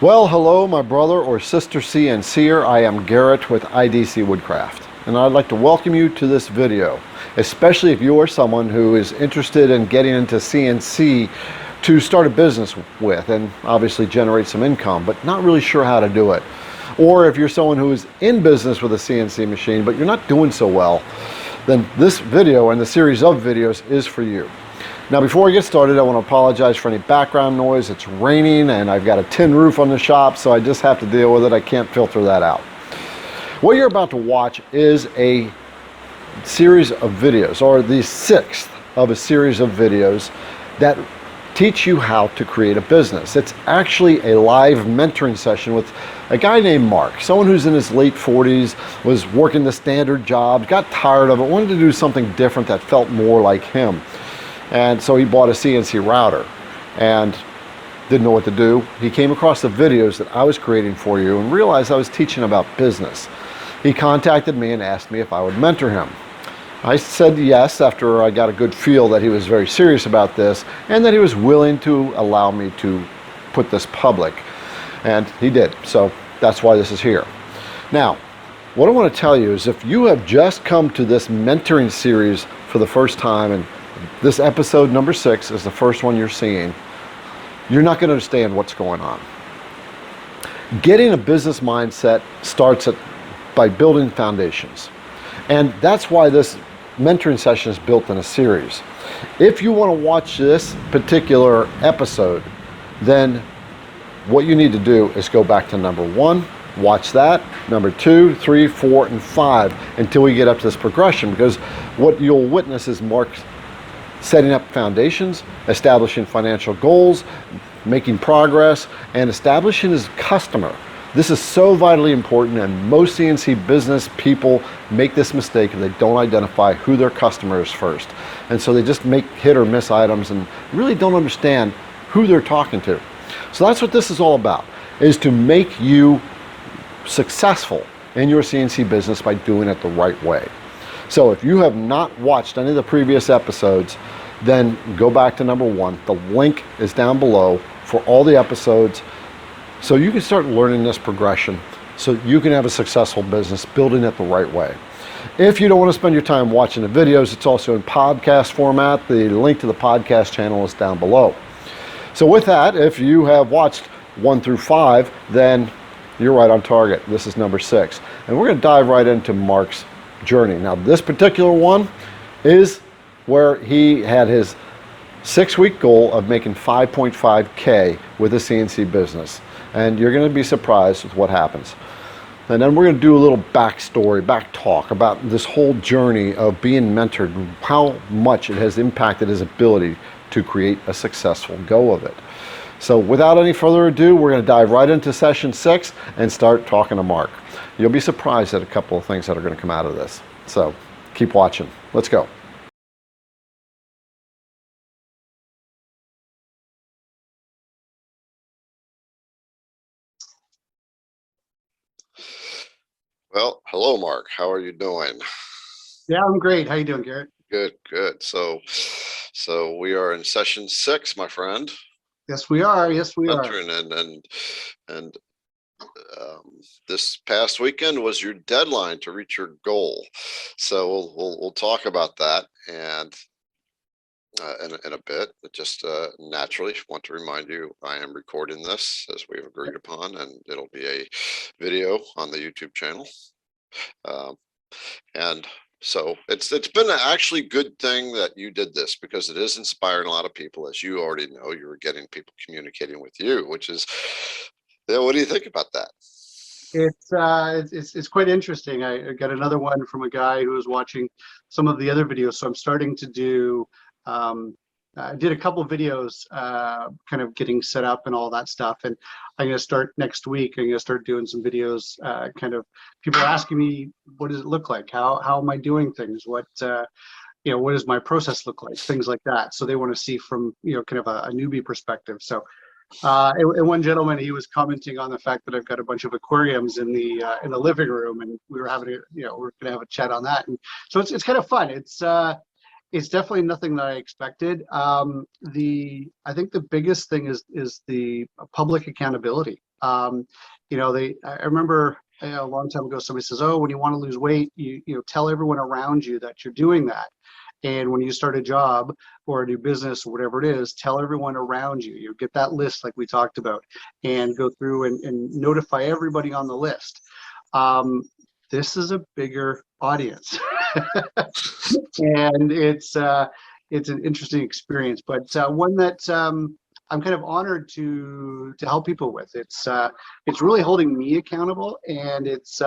Well, hello, my brother or sister CNCer. I am Garrett with IDC Woodcraft, and I'd like to welcome you to this video, especially if you are someone who is interested in getting into CNC to start a business with and obviously generate some income, but not really sure how to do it. Or if you're someone who is in business with a CNC machine, but you're not doing so well, then this video and the series of videos is for you. Now, before we get started, I want to apologize for any background noise. It's raining and I've got a tin roof on the shop, so I just have to deal with it. I can't filter that out. What you're about to watch is a series of videos, or the sixth of a series of videos that teach you how to create a business. It's actually a live mentoring session with a guy named Mark, someone who's in his late 40s, was working the standard job, got tired of it, wanted to do something different that felt more like him. And so he bought a CNC router and didn't know what to do. He came across the videos that I was creating for you and realized I was teaching about business. He contacted me and asked me if I would mentor him. I said yes after I got a good feel that he was very serious about this and that he was willing to allow me to put this public. And he did. So that's why this is here. Now, what I want to tell you is if you have just come to this mentoring series for the first time, and this episode number 6 is the first one you're seeing, you're not going to understand what's going on. Getting a business mindset starts by building foundations. And that's why this mentoring session is built in a series. If you want to watch this particular episode, then what you need to do is go back to number 1, watch that, number 2, 3, 4, and 5 until we get up to this progression, because what you'll witness is Mark's setting up foundations, establishing financial goals, making progress, and establishing his customer. This is so vitally important, and most CNC business people make this mistake if they don't identify who their customer is first. And so they just make hit or miss items and really don't understand who they're talking to. So that's what this is all about, is to make you successful in your CNC business by doing it the right way. So if you have not watched any of the previous episodes, then go back to number 1. The link is down below for all the episodes, so you can start learning this progression so you can have a successful business building it the right way. If you don't want to spend your time watching the videos, it's also in podcast format. The link to the podcast channel is down below. So with that, if you have watched 1 through 5, then you're right on target. This is number 6. And we're going to dive right into Mark's journey. Now, this particular one is where he had his 6-week goal of making 5.5K with a CNC business. And you're going to be surprised with what happens. And then we're going to do a little backstory, back talk about this whole journey of being mentored and how much it has impacted his ability to create a successful go of it. So without any further ado, we're going to dive right into session 6 and start talking to Mark. You'll be surprised at a couple of things that are going to come out of this. So keep watching. Let's go. Well, hello, Mark. How are you doing? Yeah, I'm great. How you doing, Garrett? Good, good. So we are in session 6, my friend. Yes, we are. Yes, we are. Mentoring and this past weekend was your deadline to reach your goal. So we'll talk about that and in a bit. But just naturally want to remind you, I am recording this as we've agreed upon, and it'll be a video on the YouTube channel. And so it's been an actually good thing that you did this, because it is inspiring a lot of people. As you already know, you were getting people communicating with you, which is, what do you think about that? It's quite interesting. I got another one from a guy who was watching some of the other videos. So I'm starting to do. I did a couple videos, kind of getting set up and all that stuff. And I'm going to start next week. I'm going to start doing some videos. Kind of people are asking me, what does it look like? How am I doing things? What what does my process look like? Things like that. So they want to see from kind of a newbie perspective. So. And one gentleman, he was commenting on the fact that I've got a bunch of aquariums in the living room, and we were having we're gonna have a chat on that, and so it's kind of fun. It's definitely nothing that I expected. I think the biggest thing is the public accountability. You know, I remember a long time ago, somebody says, oh, when you want to lose weight, you know, tell everyone around you that you're doing that. And when you start a job or a new business or whatever it is, tell everyone around you. You get that list like we talked about, and go through and notify everybody on the list. This is a bigger audience, and it's an interesting experience, but one that I'm kind of honored to help people with. It's really holding me accountable, and it's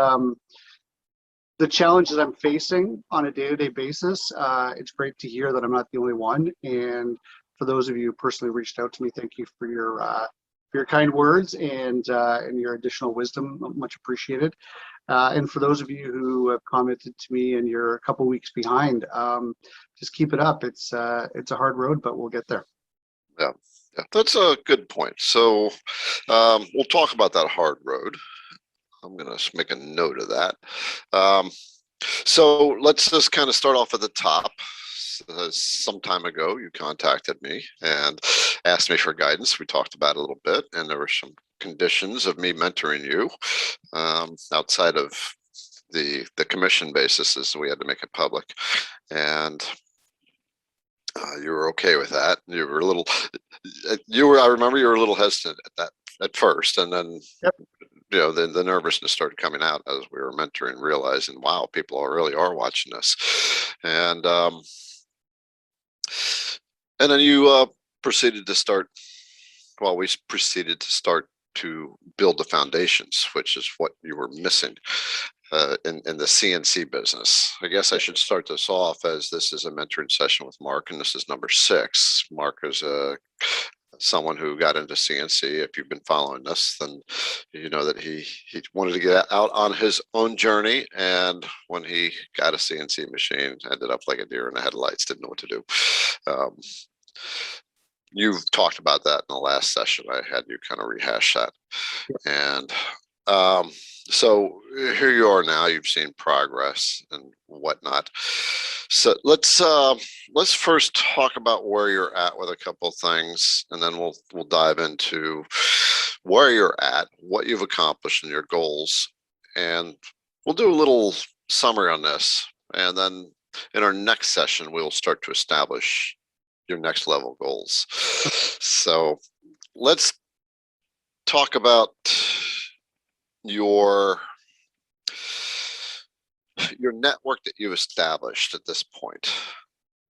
the challenges I'm facing on a day-to-day basis. It's great to hear that I'm not the only one. And for those of you who personally reached out to me, thank you for your kind words and your additional wisdom. Much appreciated. And for those of you who have commented to me and you're a couple weeks behind, just keep it up. It's a hard road, but we'll get there. Yeah, yeah, that's a good point. So we'll talk about that hard road. I'm going to make a note of that. So let's just kind of start off at the top. Some time ago, you contacted me and asked me for guidance. We talked about it a little bit, and there were some conditions of me mentoring you outside of the commission basis, as we had to make it public. And you were okay with that. You were a little, I remember you were a little hesitant at that at first, and then Yep. You know, the nervousness started coming out as we were mentoring, realizing, wow, people really are watching this. And then you proceeded to start, well, we proceeded to start to build the foundations, which is what you were missing in the CNC business. I guess I should start this off as this is a mentoring session with Mark, and this is number 6. Mark is someone who got into CNC. If you've been following this, then you know that he wanted to get out on his own journey, and when he got a CNC machine, ended up like a deer in the headlights, didn't know what to do. You've talked about that in the last session. I had you kind of rehash that. And so here you are now. You've seen progress and whatnot. So let's first talk about where you're at with a couple of things, and then we'll dive into where you're at, what you've accomplished, and your goals, and we'll do a little summary on this. And then in our next session, we'll start to establish your next level goals. So let's talk about your network that you've established at this point.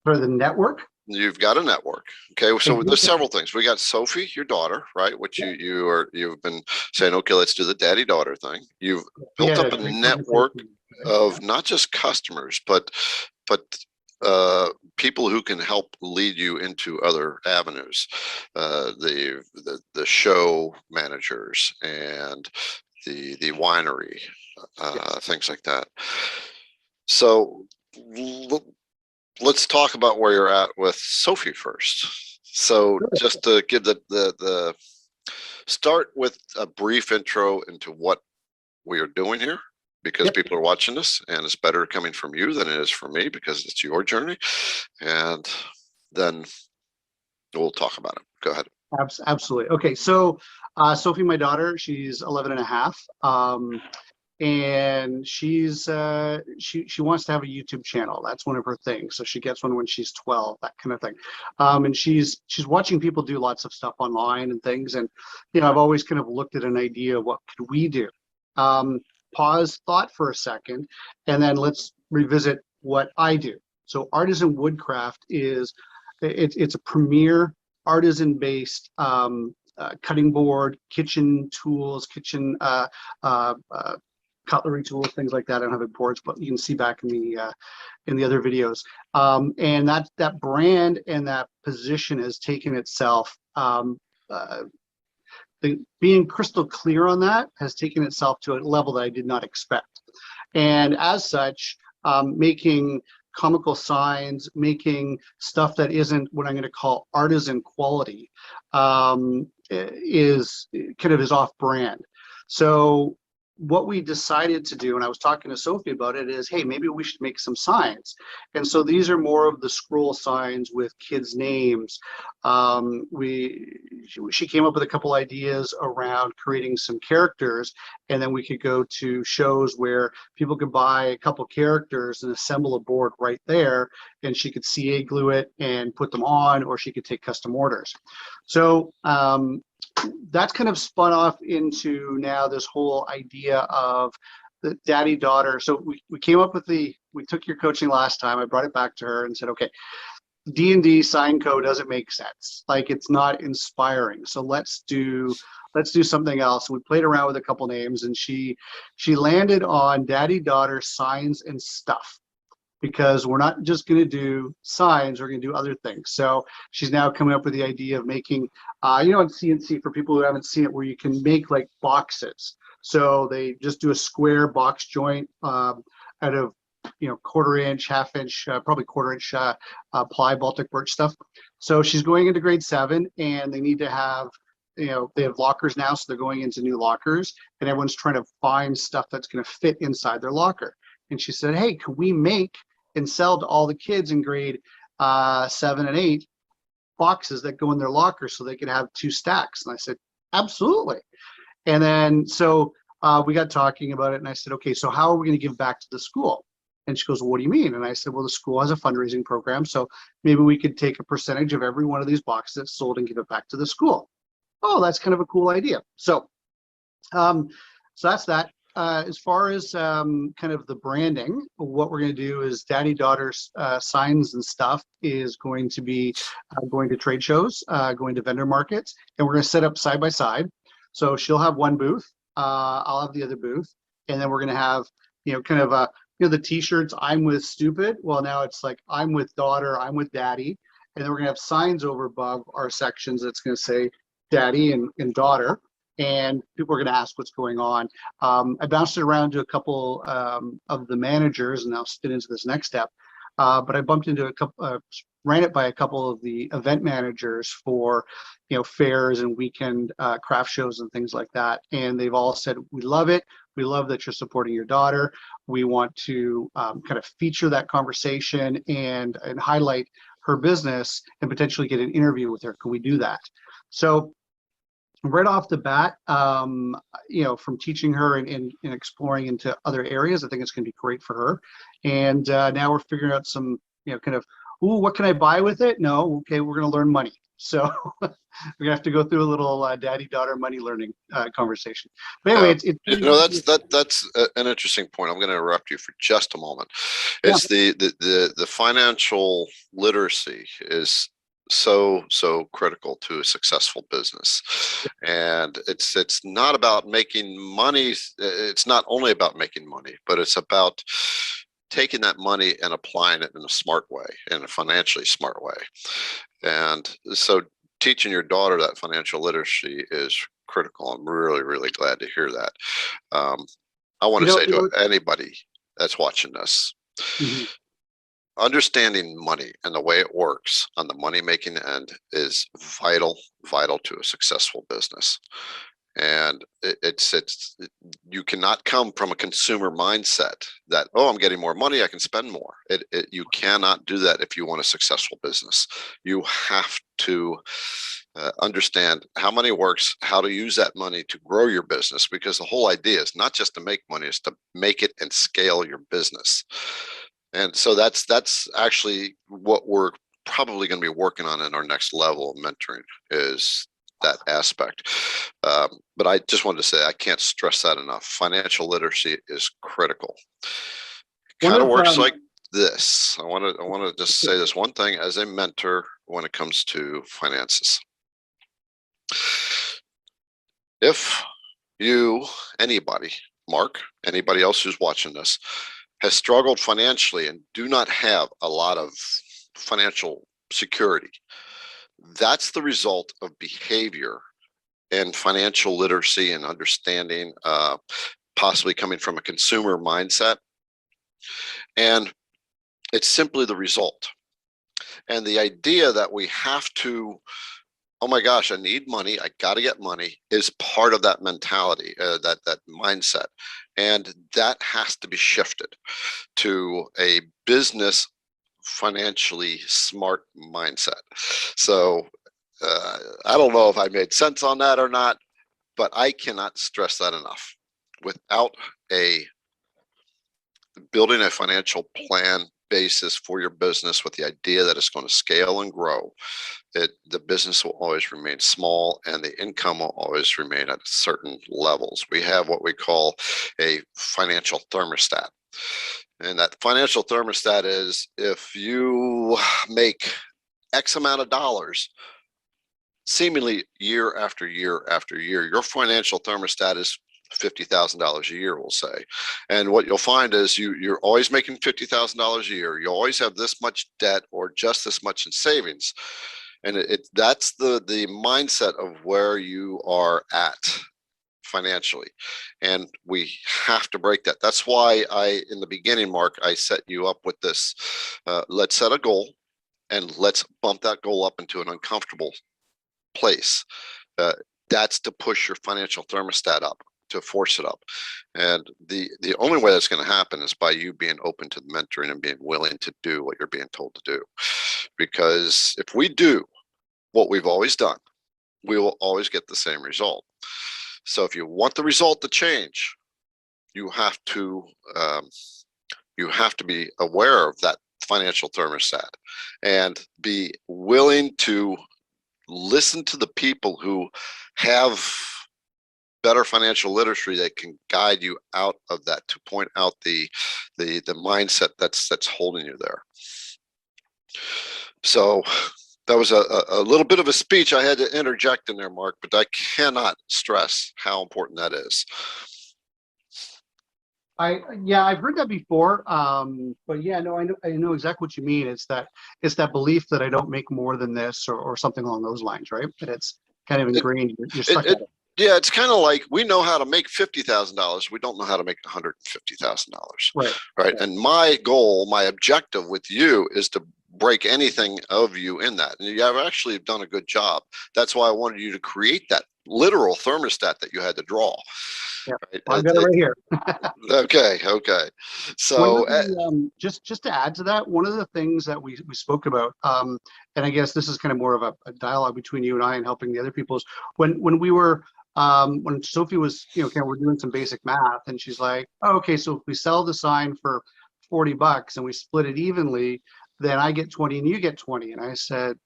For the network? You've got a network. Okay, so there's several things. We got Sophie, your daughter, right? Which you've been saying, okay, let's do the daddy-daughter thing. You've built up a network of not just customers, but people who can help lead you into other avenues. The show managers and the winery, things like that. So let's talk about where you're at with Sophie first. So just to give the start with a brief intro into what we are doing here, because people are watching this, and it's better coming from you than it is from me because it's your journey. And then we'll talk about it. Go ahead. Absolutely. Okay, so Sophie, my daughter, she's 11 and a half. And she wants to have a YouTube channel. That's one of her things. So she gets one when she's 12, that kind of thing. And she's watching people do lots of stuff online and things. And you know, I've always kind of looked at an idea of what could we do. Pause, thought for a second, and then let's revisit what I do. So Artisan Woodcraft is it's a premier artisan-based cutting board, kitchen tools, kitchen cutlery tools, things like that. I don't have it boards, but you can see back in the other videos. And that brand and that position has taken itself, being crystal clear on that has taken itself to a level that I did not expect. And as such, making comical signs, making stuff that isn't what I'm going to call artisan quality, is off brand. So what we decided to do, and I was talking to Sophie about it, is, hey, maybe we should make some signs. And so these are more of the scroll signs with kids' names. She came up with a couple ideas around creating some characters, and then we could go to shows where people could buy a couple characters and assemble a board right there, and she could CA glue it and put them on, or she could take custom orders. So that's kind of spun off into now this whole idea of the daddy-daughter. So we came up with we took your coaching last time. I brought it back to her and said, okay, D&D sign code doesn't make sense. Like, it's not inspiring. So let's do something else. We played around with a couple names, and she landed on daddy-daughter signs and stuff, because we're not just going to do signs, we're going to do other things. So she's now coming up with the idea of making, on CNC, for people who haven't seen it, where you can make like boxes. So they just do a square box joint out of, 1/4 inch, 1/2 inch, probably 1/4 inch ply Baltic birch stuff. So she's going into grade 7, and they need to have, they have lockers now, so they're going into new lockers, and everyone's trying to find stuff that's going to fit inside their locker. And she said, hey, can we make and sell to all the kids in grade 7 and 8 boxes that go in their locker so they can have 2 stacks? And I said, absolutely. And then so we got talking about it, and I said, okay, so how are we going to give back to the school? And she goes, well, what do you mean? And I said, well, the school has a fundraising program, so maybe we could take a percentage of every one of these boxes that's sold and give it back to the school. Oh, that's kind of a cool idea. So that's that. As far as kind of the branding, what we're going to do is daddy-daughter signs and stuff is going to be going to trade shows, going to vendor markets, and we're going to set up side by side. So she'll have one booth, I'll have the other booth, and then we're going to have, kind of the t-shirts, I'm with stupid. Well, now it's like, I'm with daughter, I'm with daddy. And then we're going to have signs over above our sections that's going to say daddy and daughter. And people are going to ask what's going on. I bounced it around to a couple of the managers, and I'll spin into this next step. But I bumped into ran it by a couple of the event managers for, fairs and weekend craft shows and things like that. And they've all said, we love it. We love that you're supporting your daughter. We want to kind of feature that conversation and highlight her business and potentially get an interview with her. Can we do that? So right off the bat, from teaching her and exploring into other areas, I think it's going to be great for her. And now we're figuring out some, kind of, ooh, what can I buy with it? No, okay, we're going to learn money. So we're gonna have to go through a little daddy-daughter money learning conversation. But anyway, that's an interesting point. I'm going to interrupt you for just a moment. It's the financial literacy is so critical to a successful business, and it's not about making money. It's not only about making money, but it's about taking that money and applying it in a smart way, in a financially smart way. And so teaching your daughter that financial literacy is critical. I'm really glad to hear that. I want to say to anybody that's watching this, understanding money and the way it works on the money making end is vital to a successful business. And you cannot come from a consumer mindset that, oh, I'm getting more money, I can spend more. You cannot do that if you want a successful business. You have to understand how money works, how to use that money to grow your business, because the whole idea is not just to make money, it's to make it and scale your business. And so that's actually what we're probably going to be working on in our next level of mentoring, is that aspect. But I just wanted to say, I can't stress that enough. Financial literacy is critical. Kind of works like this. I want to just say this one thing as a mentor when it comes to finances. If anybody, Mark, anybody else who's watching this, has struggled financially and do not have a lot of financial security, that's the result of behavior and financial literacy and understanding, possibly coming from a consumer mindset. And it's simply the result. And the idea that we have to oh my gosh, I need money, I got to get money, is part of that mentality, that mindset. And that has to be shifted to a business financially smart mindset. So I don't know if I made sense on that or not, but I cannot stress that enough. Without a building a financial plan basis for your business with the idea that it's going to scale and grow, the business will always remain small and the income will always remain at certain levels. We have what we call a financial thermostat. And that financial thermostat is, if you make X amount of dollars, seemingly year after year after year, your financial thermostat is $50,000 a year, we'll say. And what you'll find is you're always making $50,000 a year. You always have this much debt or just this much in savings. And that's the mindset of where you are at financially. And we have to break that. That's why in the beginning, Mark, I set you up with this. Let's set a goal and let's bump that goal up into an uncomfortable place. That's to push your financial thermostat up, to force it up. And the only way that's going to happen is by you being open to the mentoring and being willing to do what you're being told to do. Because if we do what we've always done, we will always get the same result. So if you want the result to change, you have to be aware of that financial thermostat and be willing to listen to the people who have better financial literacy that can guide you out of that, to point out the mindset that's holding you there. So that was a little bit of a speech I had to interject in there, Mark, but I cannot stress how important that is. I've heard that before, but yeah, no, I know exactly what you mean. It's that belief that I don't make more than this, or something along those lines, right? That it's kind of ingrained. You're stuck at it. Yeah, it's kind of like we know how to make $50,000. We don't know how to make $150,000. Right. Right. And my goal, my objective with you is to break anything of you in that. And you have actually done a good job. That's why I wanted you to create that literal thermostat that you had to draw. Yeah, Right? I've got it right here. Okay. So just to add to that, one of the things that we spoke about, and I guess this is kind of more of a dialogue between you and I and helping the other people, is when we were when Sophie was, we're doing some basic math, and she's like, oh, okay, so if we sell the sign for $40 and we split it evenly, then I get 20 and you get 20. And I said,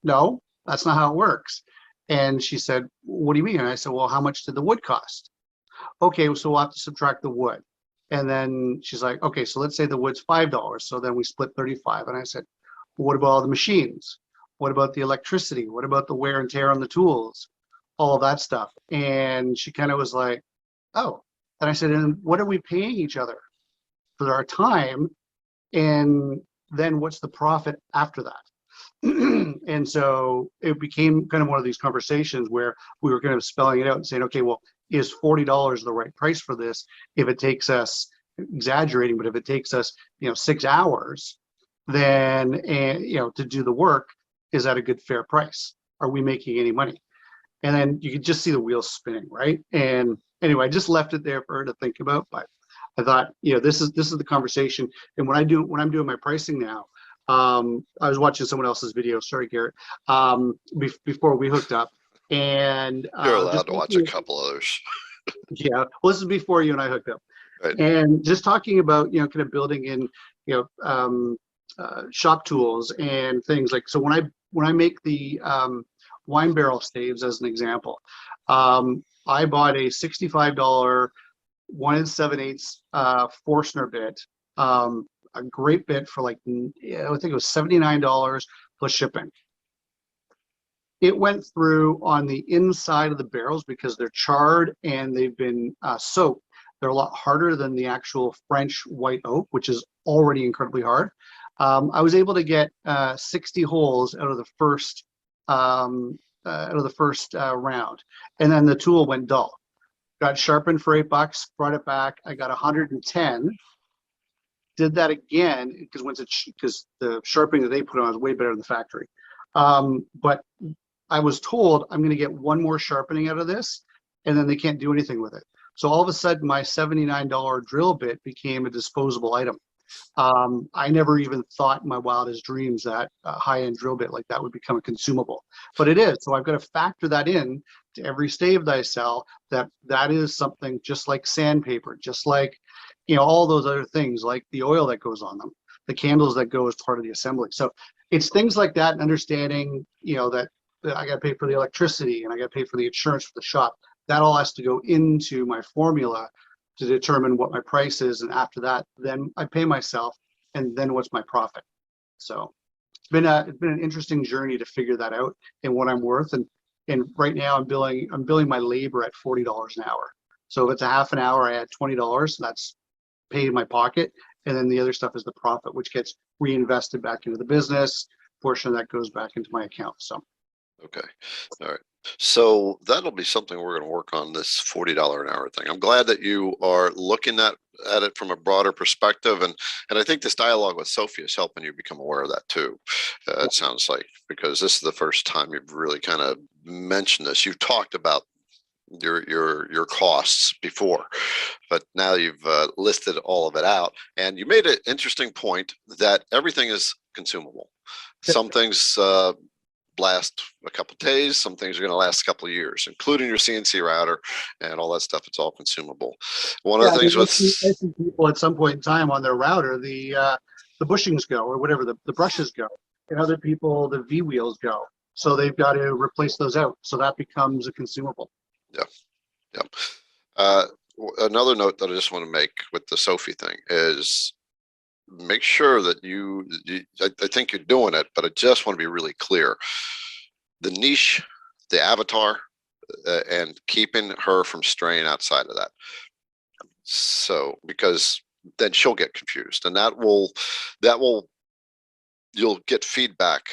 no, that's not how it works. And she said, what do you mean? And I said, well, how much did the wood cost? Okay, so we'll have to subtract the wood. And then she's like, okay, so let's say the wood's $5. So then we split 35. And I said, well, what about all the machines? What about the electricity? What about the wear and tear on the tools? All of that stuff. And she kind of was like, oh. And I said, and what are we paying each other for our time? And then what's the profit after that? And so it became kind of one of these conversations where we were kind of spelling it out and saying, okay, well, is $40 the right price for this? If it takes us, exaggerating, but if it takes us, 6 hours, then, to do the work, is that a good, fair price? Are we making any money? And then you could just see the wheels spinning, right? And anyway, I just left it there for her to think about. But I thought, this is the conversation. And when I'm doing my pricing now, I was watching someone else's video. Sorry, Garrett. Before we hooked up, and you're allowed to watch a couple others. Yeah, well, this is before you and I hooked up, Right. And just talking about kind of building in shop tools and things like, so when I make the wine barrel staves, as an example, I bought a $65 1 7/8 Forstner bit, a great bit for I think it was $79 plus shipping. It went through on the inside of the barrels because they're charred and they've been soaked. They're a lot harder than the actual French white oak, which is already incredibly hard. I was able to get 60 holes out of the first round, and then the tool went dull. Got sharpened for $8, brought it back. I got 110. Did that again because the sharpening that they put on is way better than the factory. But I was told I'm going to get one more sharpening out of this, and then they can't do anything with it. So all of a sudden, my $79 drill bit became a disposable item. I never even thought in my wildest dreams that a high-end drill bit like that would become a consumable, but it is. So I've got to factor that in to every stave that I sell, that is something just like sandpaper, just like, all those other things, like the oil that goes on them, the candles that go as part of the assembly. So it's things like that, and understanding, that I got to pay for the electricity and I got to pay for the insurance for the shop. That all has to go into my formula to determine what my price is, and after that, then I pay myself, and then what's my profit. So it's been an interesting journey to figure that out and what I'm worth. And right now I'm billing my labor at $40 an hour. So if it's a half an hour, I add $20. That's paid in my pocket, and then the other stuff is the profit, which gets reinvested back into the business. Portion of that goes back into my account. So. Okay. All right. So that'll be something we're going to work on, this $40 an hour thing. I'm glad that you are looking at it from a broader perspective. And I think this dialogue with Sophie is helping you become aware of that too. It sounds like, because this is the first time you've really kind of mentioned this. You've talked about your costs before, but now you've listed all of it out, and you made an interesting point that everything is consumable. Some things last a couple of days, some things are going to last a couple of years, including your CNC router and all that stuff. It's all consumable. One of the things with I see people at some point in time on their router, the bushings go, or whatever, the brushes go, and other people, the V wheels go. So they've got to replace those out. So that becomes a consumable. Yeah. Another note that I just want to make with the Sophie thing is make sure that I think you're doing it, but I just want to be really clear. The niche, the avatar, and keeping her from straying outside of that. So, because then she'll get confused, and you'll get feedback.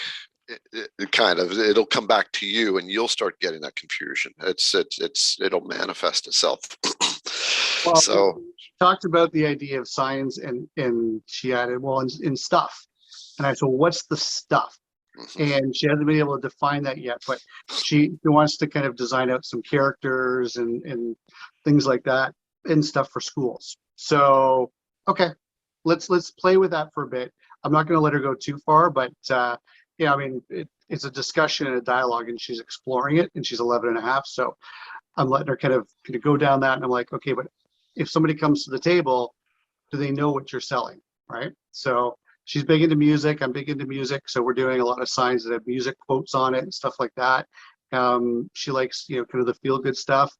It'll come back to you, and you'll start getting that confusion. It'll manifest itself. Well, So she talked about the idea of signs, and she added, well, in stuff. And I said, well, what's the stuff? And she hasn't been able to define that yet, but she wants to kind of design out some characters and things like that and stuff for schools. So, okay, let's play with that for a bit. I'm not going to let her go too far, but yeah, I mean, it's a discussion and a dialogue, and she's exploring it, and she's 11 and a half. So I'm letting her kind of go down that. And I'm like, okay, but if somebody comes to the table, do they know what you're selling? Right. So she's big into music. I'm big into music. So we're doing a lot of signs that have music quotes on it and stuff like that. She likes, kind of the feel good stuff.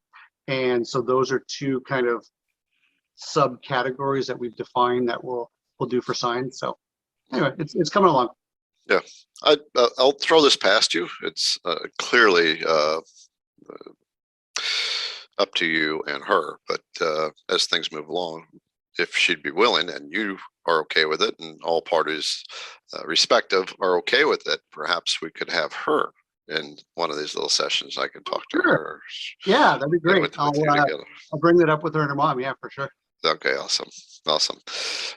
And so those are two kind of subcategories that we've defined that we'll do for signs. So anyway, it's coming along. Yeah, I'll throw this past you. It's clearly up to you and her, but as things move along, if she'd be willing and you are okay with it, and all parties respective are okay with it, perhaps we could have her in one of these little sessions. I could talk to her. Yeah, that'd be great. With you together. I'll bring that up with her and her mom. Yeah, for sure. Okay, awesome.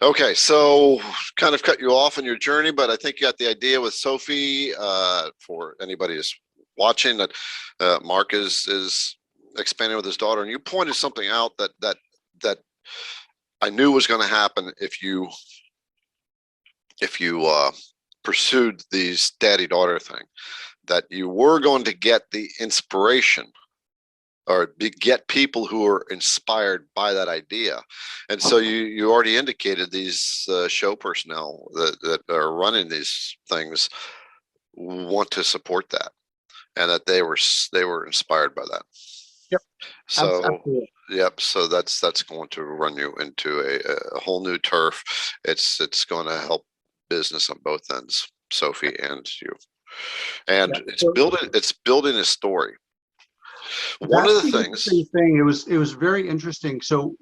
Okay, so kind of cut you off in your journey, but I think you got the idea with Sophie. For anybody who's watching, that Mark is expanding with his daughter, and you pointed something out that I knew was going to happen if you pursued these daddy-daughter thing, that you were going to get the inspiration or get people who are inspired by that idea. And so you already indicated these show personnel that are running these things want to support that, and that they were inspired by that. Yep. So Absolutely. Yep. So that's going to run you into a whole new turf. It's going to help business on both ends, Sophie and you. And Yeah. it's building a story. One That's of the the things thing. It was very interesting. So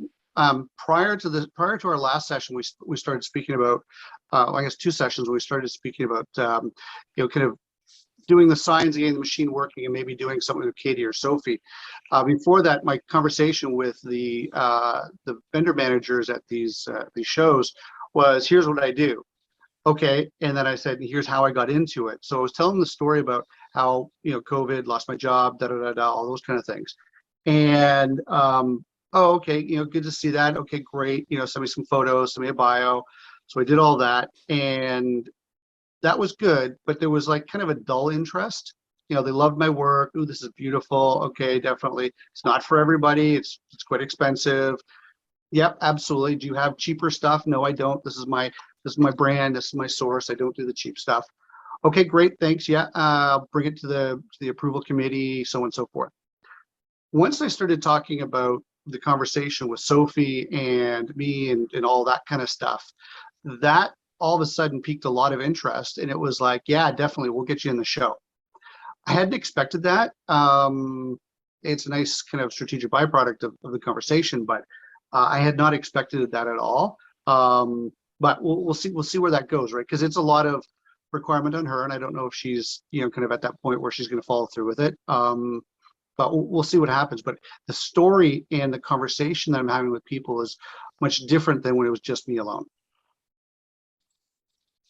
prior to our last session, we started speaking about I guess 2 sessions. We started speaking about kind of doing the signs, getting the machine working, and maybe doing something with Katie or Sophie. Before that, my conversation with the vendor managers at these shows was, here's what I do. Okay. And then I said, here's how I got into it. So I was telling the story about how, COVID, lost my job, da da da da, all those kind of things. And oh, okay, good to see that. Okay, great. Send me some photos, send me a bio. So I did all that, and that was good. But there was like kind of a dull interest. They loved my work. Ooh, this is beautiful. Okay, definitely. It's not for everybody. It's quite expensive. Yep, absolutely. Do you have cheaper stuff? No, I don't. This is my brand. This is my source. I don't do the cheap stuff. Okay, great. Thanks. Yeah, bring it to the approval committee, so on and so forth. Once I started talking about the conversation with Sophie and me and all that kind of stuff, that all of a sudden piqued a lot of interest. And it was like, yeah, definitely, we'll get you in the show. I hadn't expected that. It's a nice kind of strategic byproduct of the conversation, but I had not expected that at all. But we'll see where that goes, right? Because it's a lot of requirement on her, and I don't know if she's kind of at that point where she's going to follow through with it. But we'll see what happens. But the story and the conversation that I'm having with people is much different than when it was just me alone.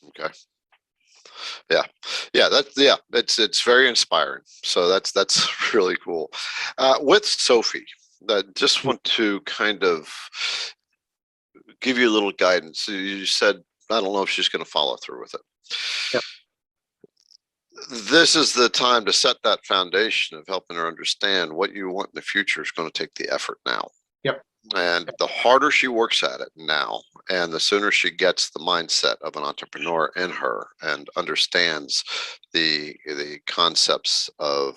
Okay. Yeah. It's very inspiring. So that's really cool. With Sophie, I just want to kind of give you a little guidance. You said, I don't know if she's going to follow through with it. Yep. This is the time to set that foundation of helping her understand what you want in the future is going to take the effort now. Yep. And the harder she works at it now, and the sooner she gets the mindset of an entrepreneur in her and understands the concepts of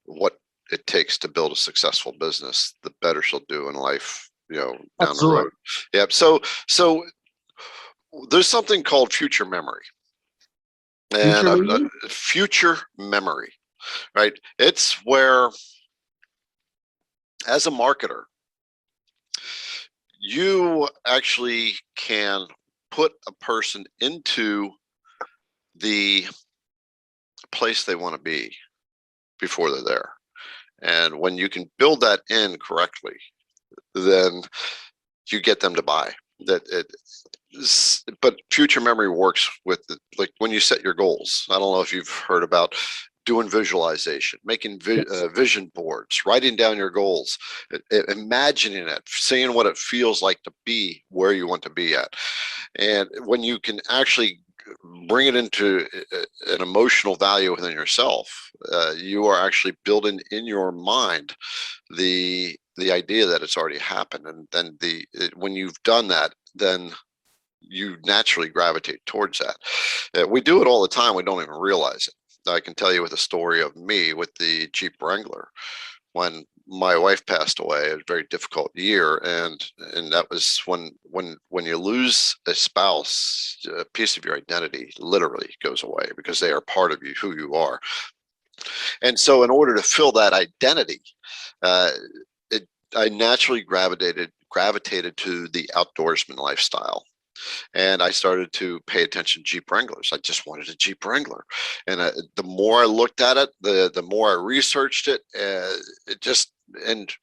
what it takes to build a successful business, the better she'll do in life, down Absolutely. the road. Yep. So there's something called future memory. Future memory? Future memory, right? It's where, as a marketer, you actually can put a person into the place they want to be before they're there. And when you can build that in correctly, then you get them to buy that. But future memory works with like when you set your goals. I don't know if you've heard about doing visualization, making vision boards, writing down your goals, imagining it, seeing what it feels like to be where you want to be at. And when you can actually bring it into an emotional value within yourself, you are actually building in your mind the idea that it's already happened. And then when you've done that, then you naturally gravitate towards that. We do it all the time. We don't even realize it. I can tell you with a story of me with the Jeep Wrangler. When my wife passed away, it was a very difficult year, and that was when you lose a spouse, a piece of your identity literally goes away because they are part of you, who you are. And so, in order to fill that identity, I naturally gravitated to the outdoorsman lifestyle. And I started to pay attention to Jeep Wranglers. I just wanted a Jeep Wrangler. And the more I looked at it, the more I researched it, and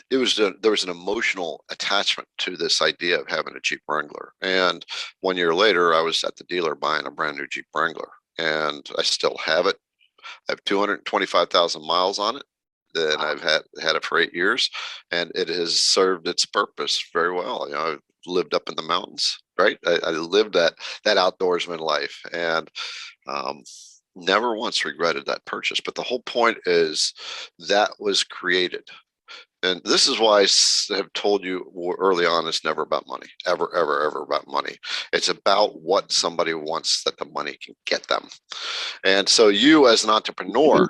there was an emotional attachment to this idea of having a Jeep Wrangler. And 1 year later, I was at the dealer buying a brand new Jeep Wrangler, and I still have it. I have 225,000 miles on it. And I've had it for 8 years, and it has served its purpose very well. I've lived up in the mountains, right? I lived that outdoorsman life, and never once regretted that purchase. But the whole point is that was created. And this is why I have told you early on, it's never about money, ever, ever, ever about money. It's about what somebody wants that the money can get them. And so you as an entrepreneur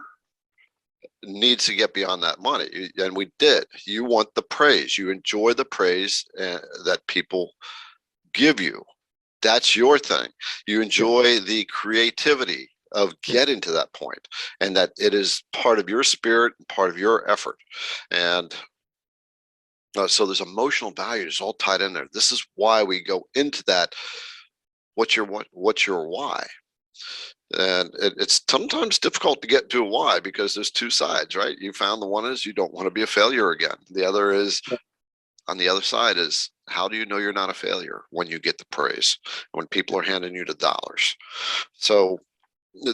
needs to get beyond that money, and we did. You want the praise, you enjoy the praise that people give you. That's your thing. You enjoy the creativity of getting to that point, and that it is part of your spirit and part of your effort. And so there's emotional values all tied in there. This is why we go into that. What's your why? And it's sometimes difficult to get to a why, because there's two sides, right? You found the one is you don't want to be a failure again. The other is on the other side is, how do you know you're not a failure when you get the praise, when people are handing you the dollars? So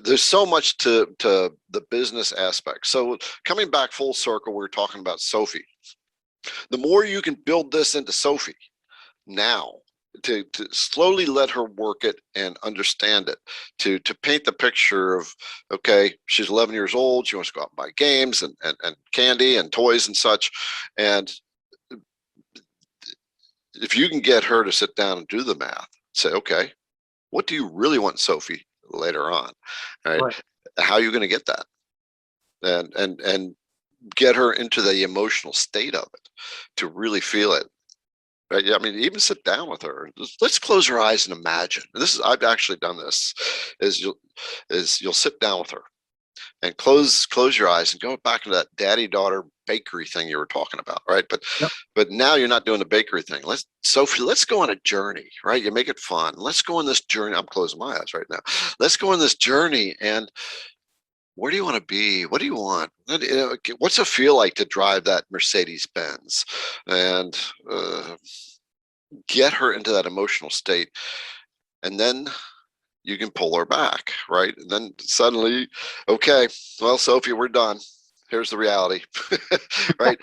there's so much to the business aspect. So coming back full circle, we were talking about Sophie. The more you can build this into Sophie now, to slowly let her work it and understand it, to paint the picture of, okay, she's 11 years old, she wants to go out and buy games and candy and toys and such. And if you can get her to sit down and do the math, say, okay, what do you really want, Sophie, later on? All right. Right. How are you going to get that? And get her into the emotional state of it to really feel it. Right? I mean, even sit down with her. Let's close our eyes and imagine. This is, I've actually done this. You'll sit down with her and close your eyes and go back into that daddy-daughter bakery thing you were talking about, right? Yep. But now you're not doing the bakery thing. Sophie, let's go on a journey, right? You make it fun. Let's go on this journey. I'm closing my eyes right now. Let's go on this journey. And where do you want to be? What do you want? What's it feel like to drive that Mercedes Benz? And get her into that emotional state. And then you can pull her back, right? And then suddenly, okay, well, Sophie, we're done. Here's the reality, right?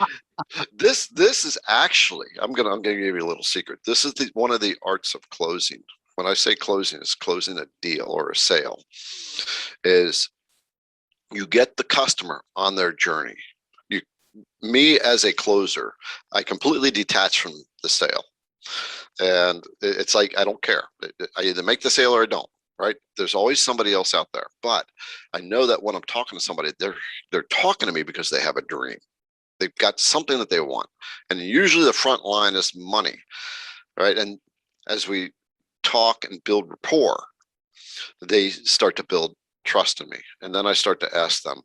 This is actually, I'm gonna give you a little secret. This is one of the arts of closing. When I say closing, it's closing a deal or a sale. Is you get the customer on their journey. Me as a closer, I completely detach from the sale. And it's like, I don't care. I either make the sale or I don't, right? There's always somebody else out there. But I know that when I'm talking to somebody, they're talking to me because they have a dream. They've got something that they want. And usually the front line is money, right? And as we talk and build rapport, they start to build trust in me. And then I start to ask them,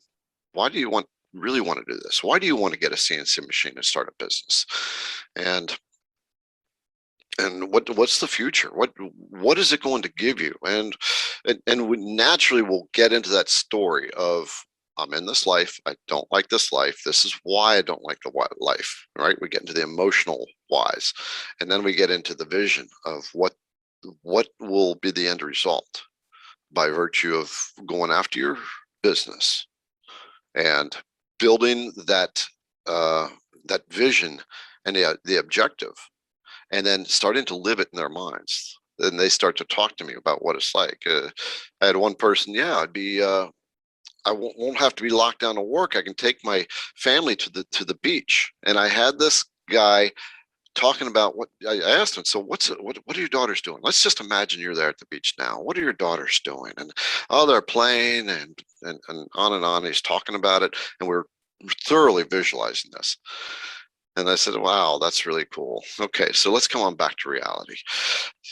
why do you really want to do this? Why do you want to get a CNC machine and start a business? And what's the future? What is it going to give you? And we naturally will get into that story of, I'm in this life, I don't like this life, this is why I don't like the life, right? We get into the emotional whys, and then we get into the vision of what will be the end result by virtue of going after your business and building that that vision and the objective, and then starting to live it in their minds. Then they start to talk to me about what it's like. I had one person, yeah, I'd be, I won't have to be locked down to work. I can take my family to the beach. And I had this guy talking about what I asked him. So what are your daughters doing? Let's just imagine you're there at the beach now. What are your daughters doing? And oh, they're playing and on and on. He's talking about it, and we're thoroughly visualizing this. And I said, wow, that's really cool. Okay, so let's come on back to reality.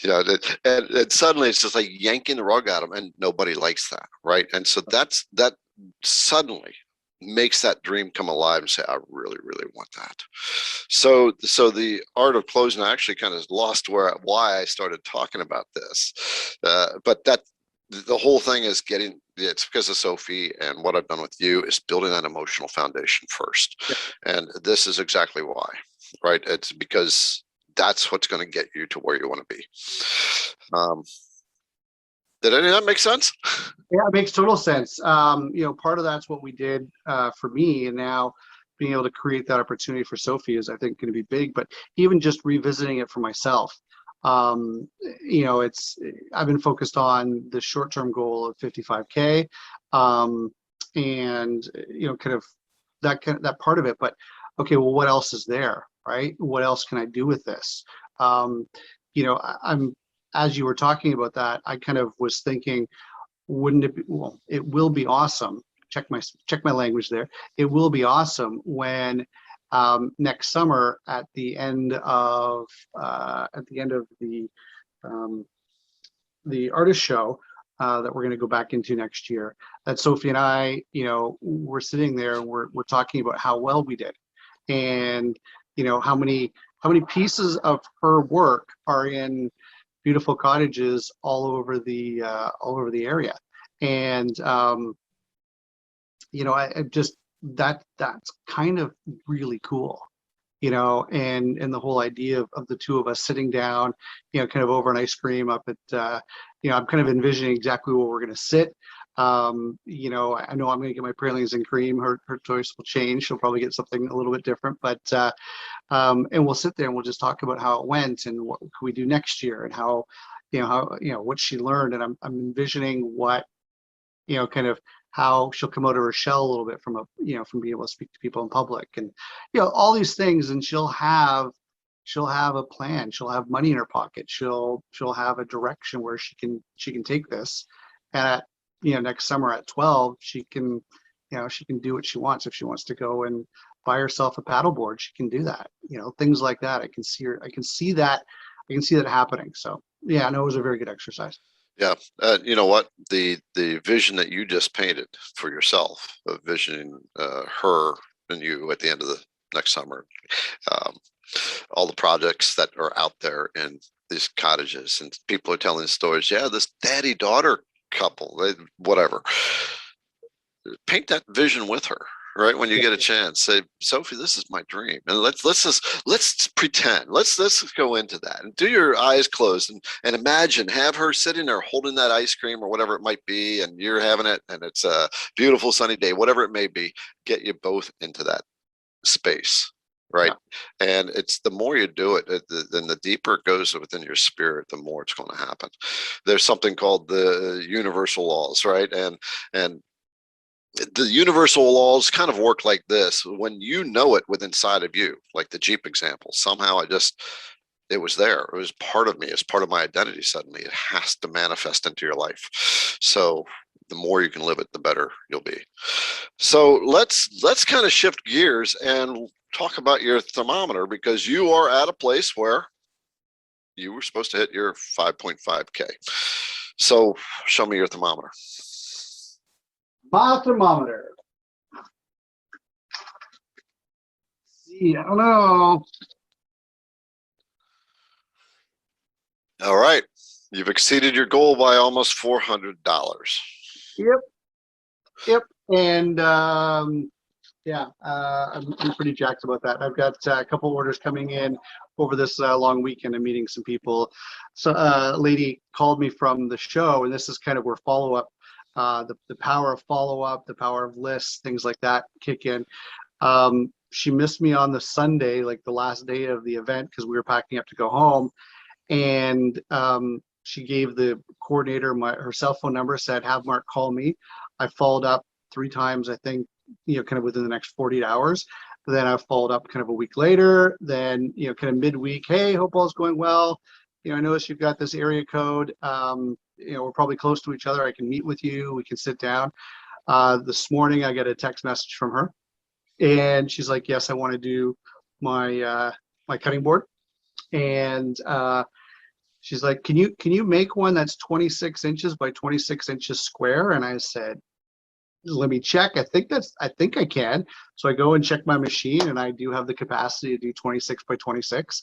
You know, and suddenly it's just like yanking the rug out of them, and nobody likes that, right? And so that suddenly makes that dream come alive and say, I really, really want that. So the art of closing, I actually kind of lost why I started talking about this. But the whole thing is it's because of Sophie, and what I've done with you is building that emotional foundation first. Yep. And this is exactly why, right? It's because that's what's going to get you to where you want to be. Did any of that make sense? Yeah, it makes total sense. Part of that's what we did for me, and now being able to create that opportunity for Sophie is, I think, going to be big. But even just revisiting it for myself, I've been focused on the short-term goal of 55K, and kind of that part of it. But okay, well, what else is there, right? What else can I do with this? I'm as you were talking about that, I kind of was thinking, wouldn't it be, well, it will be awesome. Check my language there. It will be awesome when next summer at the end of the artist show that we're going to go back into next year, that Sophie and I, we're sitting there, we're talking about how well we did, and how many pieces of her work are in beautiful cottages all over the area. And I just that's kind of really cool. and the whole idea of the two of us sitting down, kind of over an ice cream up at, I'm kind of envisioning exactly where we're going to sit. I know I'm going to get my pralines and cream. Her choice will change. She'll probably get something a little bit different, but and we'll sit there and we'll just talk about how it went and what can we do next year and how what she learned. And I'm envisioning what, kind of how she'll come out of her shell a little bit from from being able to speak to people in public and, all these things. And she'll have a plan. She'll have money in her pocket. She'll have a direction where she can take this. And at, next summer at 12, she can do what she wants. If she wants to go and buy herself a paddleboard, she can do that. Things like that. I can see that happening. So yeah, no, it was a very good exercise. Yeah. You know what? The vision that you just painted for yourself, of visioning her and you at the end of the next summer, all the projects that are out there in these cottages, and people are telling stories. Yeah, this daddy-daughter couple, whatever. Paint that vision with her. Right when you get a chance, say, Sophie, this is my dream, and let's pretend. Let's go into that and do your eyes closed and imagine, have her sitting there holding that ice cream or whatever it might be, and you're having it, and it's a beautiful sunny day, whatever it may be. Get you both into that space, right? Yeah. And it's the more you do it, then the deeper it goes within your spirit, the more it's going to happen. There's something called the universal laws, right? And the universal laws kind of work like this. When you know it within inside of you, like the Jeep example, somehow it was there. It was part of me. It's part of my identity. Suddenly it has to manifest into your life. So the more you can live it, the better you'll be. So let's kind of shift gears and talk about your thermometer, because you are at a place where you were supposed to hit your 5.5K. So show me your thermometer. My thermometer. See, I don't know. All right. You've exceeded your goal by almost $400. Yep. And yeah, I'm pretty jacked about that. I've got a couple orders coming in over this long weekend. I'm meeting some people. So a lady called me from the show, and this is kind of where follow-up, the power of follow-up, the power of lists, things like that kick in. She missed me on the Sunday, like the last day of the event, because we were packing up to go home. And she gave the coordinator her cell phone number, said, have Mark call me. I followed up 3 times, I think, kind of within the next 48 hours. Then I followed up kind of a week later. Then, kind of midweek, hey, hope all's going well. I noticed you've got this area code. We're probably close to each other. I can meet with you. We can sit down. This morning, I got a text message from her, and she's like, yes, I want to do my my cutting board. And she's like, can you make one that's 26 inches by 26 inches square? And I said, let me check. I think I can. So I go and check my machine, and I do have the capacity to do 26 by 26.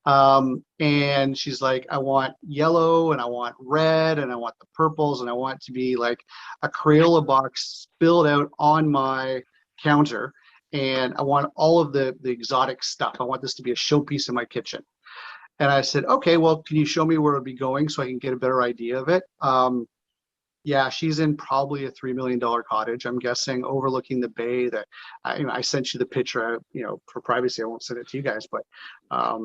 And she's like, I want yellow, and I want red, and I want the purples, and I want it to be like a Crayola box spilled out on my counter. And I want all of the exotic stuff. I want this to be a showpiece in my kitchen. And I said, okay, well, can you show me where it'll be going so I can get a better idea of it? Yeah, she's in probably a $3 million cottage, I'm guessing, overlooking the bay. That I sent you the picture, for privacy. I won't send it to you guys, but I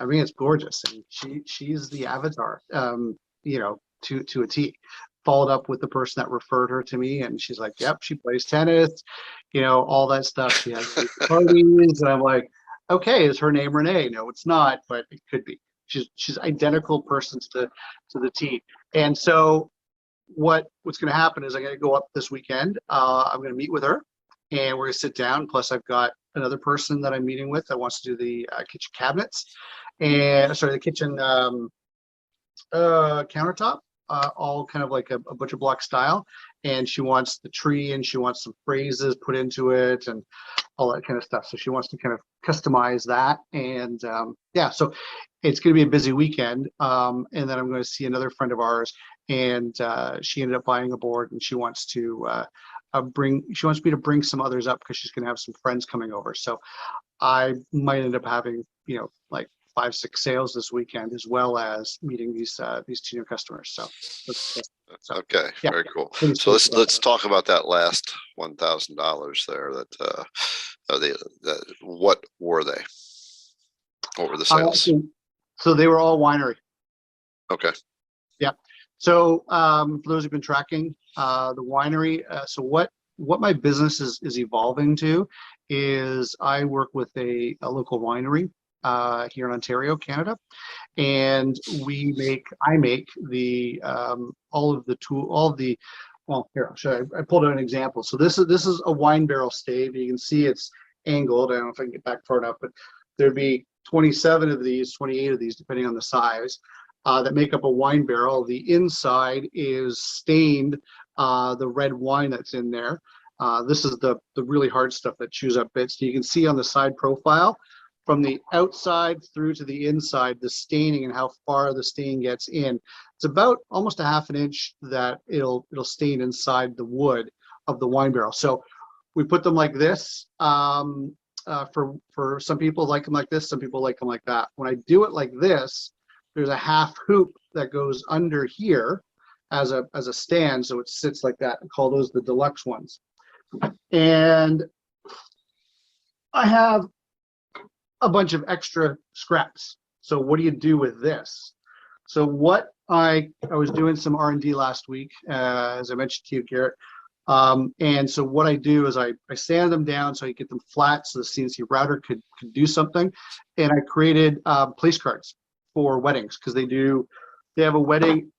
mean, it's gorgeous. And she's the avatar, to a T. Followed up with the person that referred her to me, and she's like, yep, she plays tennis, all that stuff. She has parties, and I'm like, okay, is her name Renee? No, it's not, but it could be. She's identical person to the T. And so what's going to happen is I'm going to go up this weekend. I'm going to meet with her, and we're going to sit down. Plus, I've got another person that I'm meeting with that wants to do the kitchen cabinets, and the kitchen countertop, all kind of like a butcher block style. And she wants the tree, and she wants some phrases put into it, and all that kind of stuff. So she wants to kind of customize that. And yeah, so it's going to be a busy weekend. And then I'm going to see another friend of ours, and she ended up buying a board, and she wants to me to bring some others up because she's going to have some friends coming over. So I might end up having, like 5-6 sales this weekend, as well as meeting these 2 new customers. So, Okay, yeah, very cool. pretty So stoked about let's that. talk about that last $1,000 there. What were they? What were the sales? So they were all winery. Okay. Yeah. So for those who've been tracking the winery, so what my business is evolving to is I work with a local winery here in Ontario, Canada, and I make the well, here, I pulled out an example. So this is a wine barrel stave. You can see it's angled. I don't know if I can get back far enough, but there'd be 27 of these, 28 of these, depending on the size, that make up a wine barrel. The inside is stained, the red wine that's in there. This is the really hard stuff that chews up bits. You can see on the side profile, from the outside through to the inside, the staining and how far the stain gets in. It's about almost a half an inch that it'll stain inside the wood of the wine barrel. So we put them like this. For some people like them like this, some people like them like that. When I do it like this, there's a half hoop that goes under here as a stand, so it sits like that. I call those the deluxe ones. And I have a bunch of extra scraps. So what do you do with this? So what I was doing some R&D last week, as I mentioned to you, Garrett. And so what I do is I sand them down so I get them flat so the CNC router could do something. And I created place cards for weddings, because they have a wedding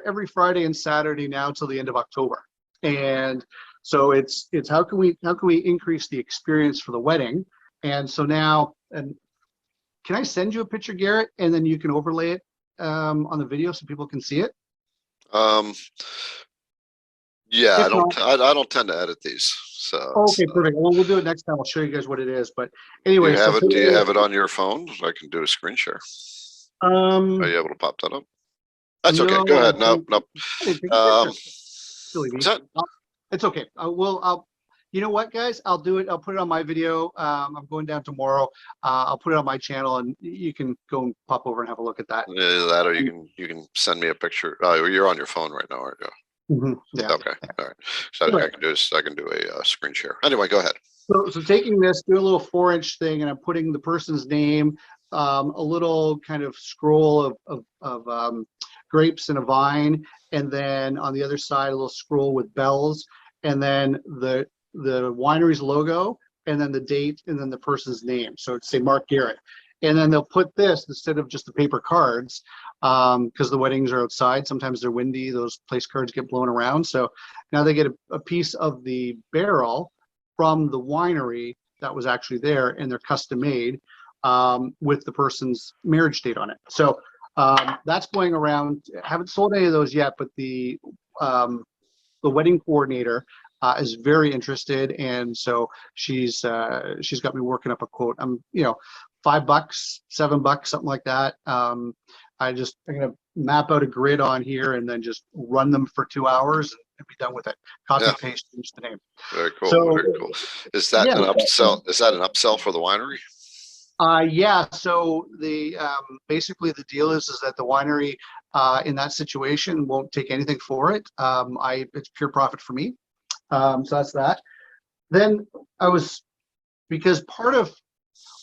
every Friday and Saturday now till the end of October. And so it's how can we increase the experience for the wedding? And so now, and can I send you a picture, Garrett, and then you can overlay it on the video so people can see it? Yeah, If not, I don't tend to edit these. So okay, perfect. Well, we'll do it next time. I'll show you guys what it is. But anyway, do you have it on your phone? I can do a screen share. Are you able to pop that up? That's okay. No, Go ahead. Nope. I didn't take a Um, picture. Silly me. is that It's okay. You know what, guys? I'll do it. I'll put it on my video. I'm going down tomorrow. I'll put it on my channel, and you can go and pop over and have a look at that. that, or you can send me a picture. Oh, you're on your phone right now, aren't you? Yeah. Okay. All right. So Right. I can do a screen share. Anyway, go ahead. So taking this, do a little 4-inch thing, and I'm putting the person's name, a little kind of scroll of grapes and a vine, and then on the other side, a little scroll with bells, and then the winery's logo, and then the date, and then the person's name. So it's say Mark Garrett. And then they'll put this instead of just the paper cards, because the weddings are outside. Sometimes they're windy. Those place cards get blown around. So now they get a piece of the barrel from the winery that was actually there, and they're custom made with the person's marriage date on it. So that's going around. I haven't sold any of those yet, but the wedding coordinator is very interested, and so she's got me working up a quote. I'm $5, $7, something like that. I'm gonna map out a grid on here and then just run them for 2 hours and be done with it. Copy paste, change the name. Very cool. So, very cool. Is that an upsell? Is that an upsell for the winery? Yeah. So basically the deal is that the winery in that situation won't take anything for it. It's pure profit for me. So that's that. Then because part of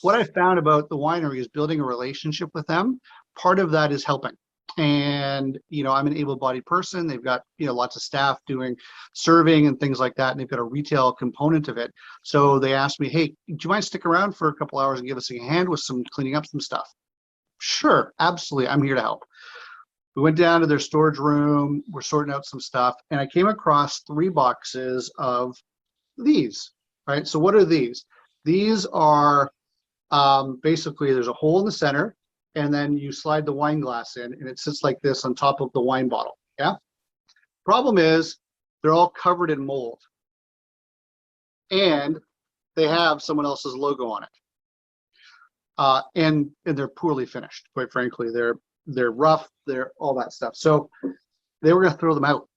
what I found about the winery is building a relationship with them. Part of that is helping. And, I'm an able-bodied person. They've got, lots of staff doing serving and things like that. And they've got a retail component of it. So they asked me, hey, do you mind stick around for a couple hours and give us a hand with some cleaning up some stuff? Sure, absolutely. I'm here to help. We went down to their storage room. We're sorting out some stuff. And I came across 3 boxes of these, right? So what are these? These are basically there's a hole in the center, and then you slide the wine glass in, and it sits like this on top of the wine bottle. Yeah. Problem is they're all covered in mold, and they have someone else's logo on it. And they're poorly finished. Quite frankly, they're rough. They're all that stuff. So they were going to throw them out.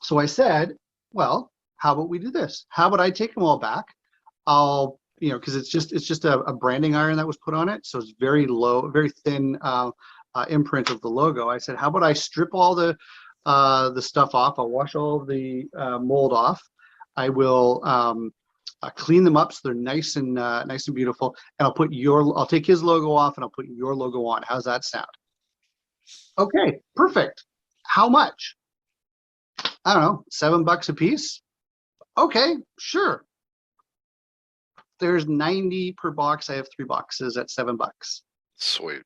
So I said, well, how about we do this? How about I take them all back? I'll you know, because it's just a branding iron that was put on it, so it's very low, very thin imprint of the logo. I said, how about I strip all the stuff off? I'll wash all the mold off. I will clean them up so they're nice and beautiful, and I'll take his logo off and I'll put your logo on. How's that sound? Okay, perfect. How much? I don't know, $7 a piece. Okay, sure. There's 90 per box. I have 3 boxes at $7. Sweet.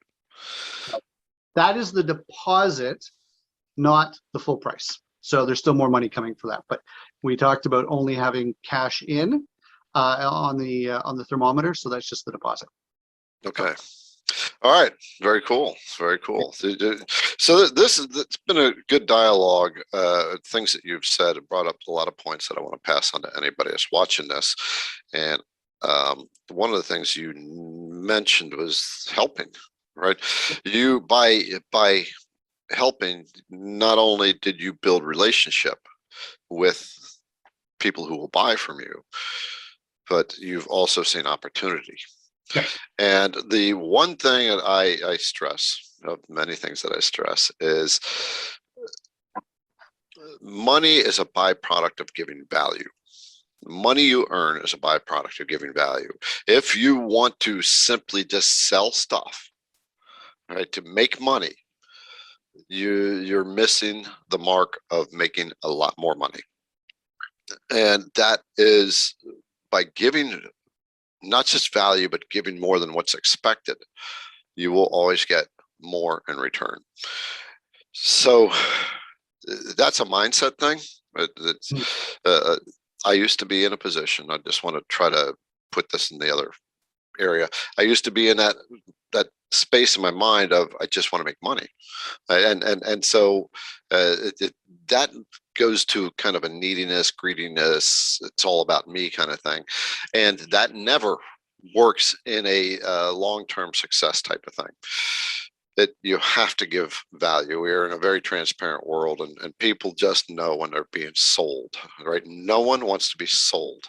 That is the deposit, not the full price. So there's still more money coming for that. But we talked about only having cash in on the thermometer, so that's just the deposit. Okay. All right. Very cool. Very cool. So it's been a good dialogue. Things that you've said have brought up a lot of points that I want to pass on to anybody that's watching this. And one of the things you mentioned was helping, right? You by helping, not only did you build relationship with people who will buy from you, but you've also seen opportunity. Yeah. And the one thing that I stress, of many things that I stress, is money is a byproduct of giving value. Money you earn is a byproduct of giving value. If you want to simply just sell stuff, right, to make money, you're missing the mark of making a lot more money. And that is by giving not just value, but giving more than what's expected, you will always get more in return. So that's a mindset thing. I used to be in a position, I just want to try to put this in the other area. I used to be in that space in my mind of, I just want to make money. And so that goes to kind of a neediness, greediness, it's all about me kind of thing. And that never works in a long-term success type of thing. That you have to give value. We are in a very transparent world, and people just know when they're being sold, right? No one wants to be sold.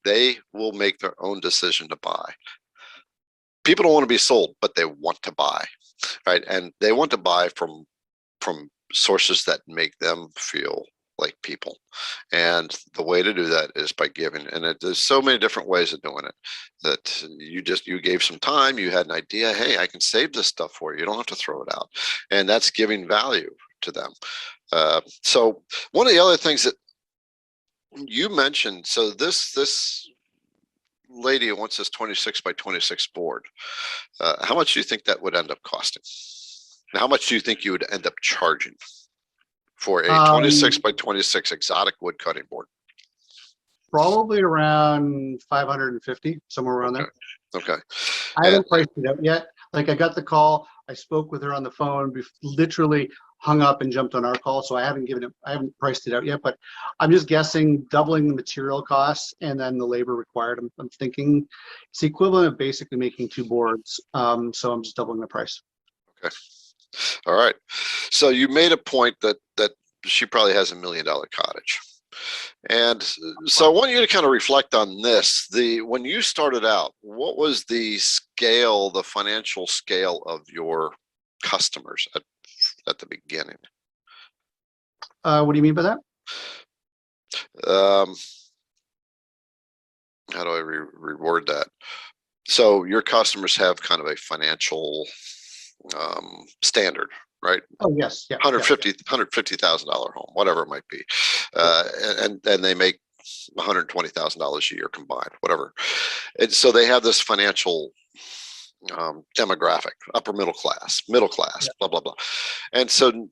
They will make their own decision to buy. People don't want to be sold, but they want to buy, right? And they want to buy from sources that make them feel like people. And the way to do that is by giving. And there's so many different ways of doing it, that you gave some time, you had an idea, hey, I can save this stuff for you. You don't have to throw it out. And that's giving value to them. So one of the other things that you mentioned, so this lady who wants this 26 by 26 board, how much do you think that would end up costing? How much do you think you would end up charging for a 26 by 26 exotic wood cutting board? Probably around 550, somewhere around there. Okay. I haven't priced it out yet. Like, I got the call, I spoke with her on the phone, literally hung up and jumped on our call. So I haven't priced it out yet, but I'm just guessing doubling the material costs and then the labor required. I'm thinking it's the equivalent of basically making 2 boards. So I'm just doubling the price. Okay. All right. So you made a point that she probably has $1 million cottage. And so I want you to kind of reflect on this. When you started out, what was the scale, the financial scale of your customers at the beginning? What do you mean by that? How do I reword that? So your customers have kind of a financial standard, right? Oh, yes. Yeah. $150,000 home, whatever it might be. And they make $120,000 a year combined, whatever. And so they have this financial demographic, upper middle class, blah, blah, blah. And so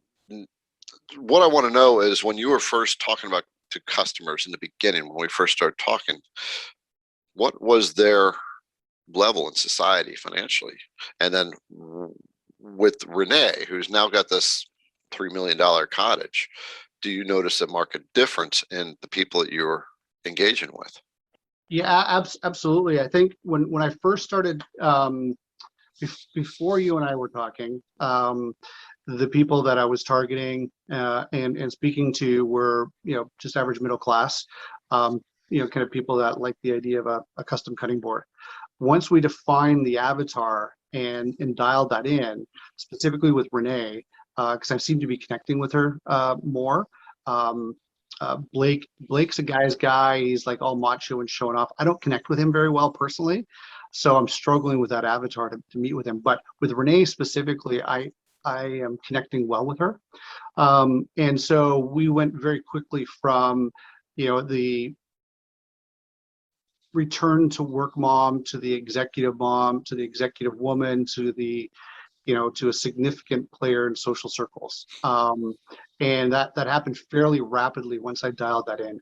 what I want to know is, when you were first talking about to customers in the beginning, when we first started talking, what was their level in society financially? And then with Renee, who's now got this $3 million cottage, do you notice a marked difference in the people that you're engaging with? Yeah, absolutely. I think when I first started, before you and I were talking, the people that I was targeting and speaking to were, just average middle class. kind of people that like the idea of a custom cutting board. Once we define the avatar and dialed that in, specifically with Renee, because I seem to be connecting with her more. Blake's a guy's guy. He's like all macho and showing off. I don't connect with him very well personally, so I'm struggling with that avatar to meet with him. But with Renee specifically, I am connecting well with her, and so we went very quickly from the return to work mom to the executive mom to the executive woman to the to a significant player in social circles. And that happened fairly rapidly once I dialed that in.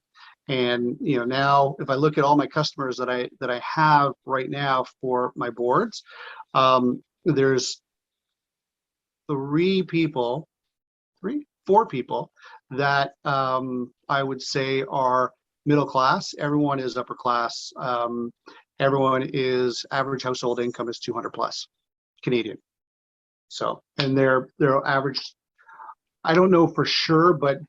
And now if I look at all my customers that I have right now for my boards, there's four people that I would say are middle class. Everyone is upper class. Everyone is average household income is 200 plus Canadian. So, and their average, I don't know for sure, but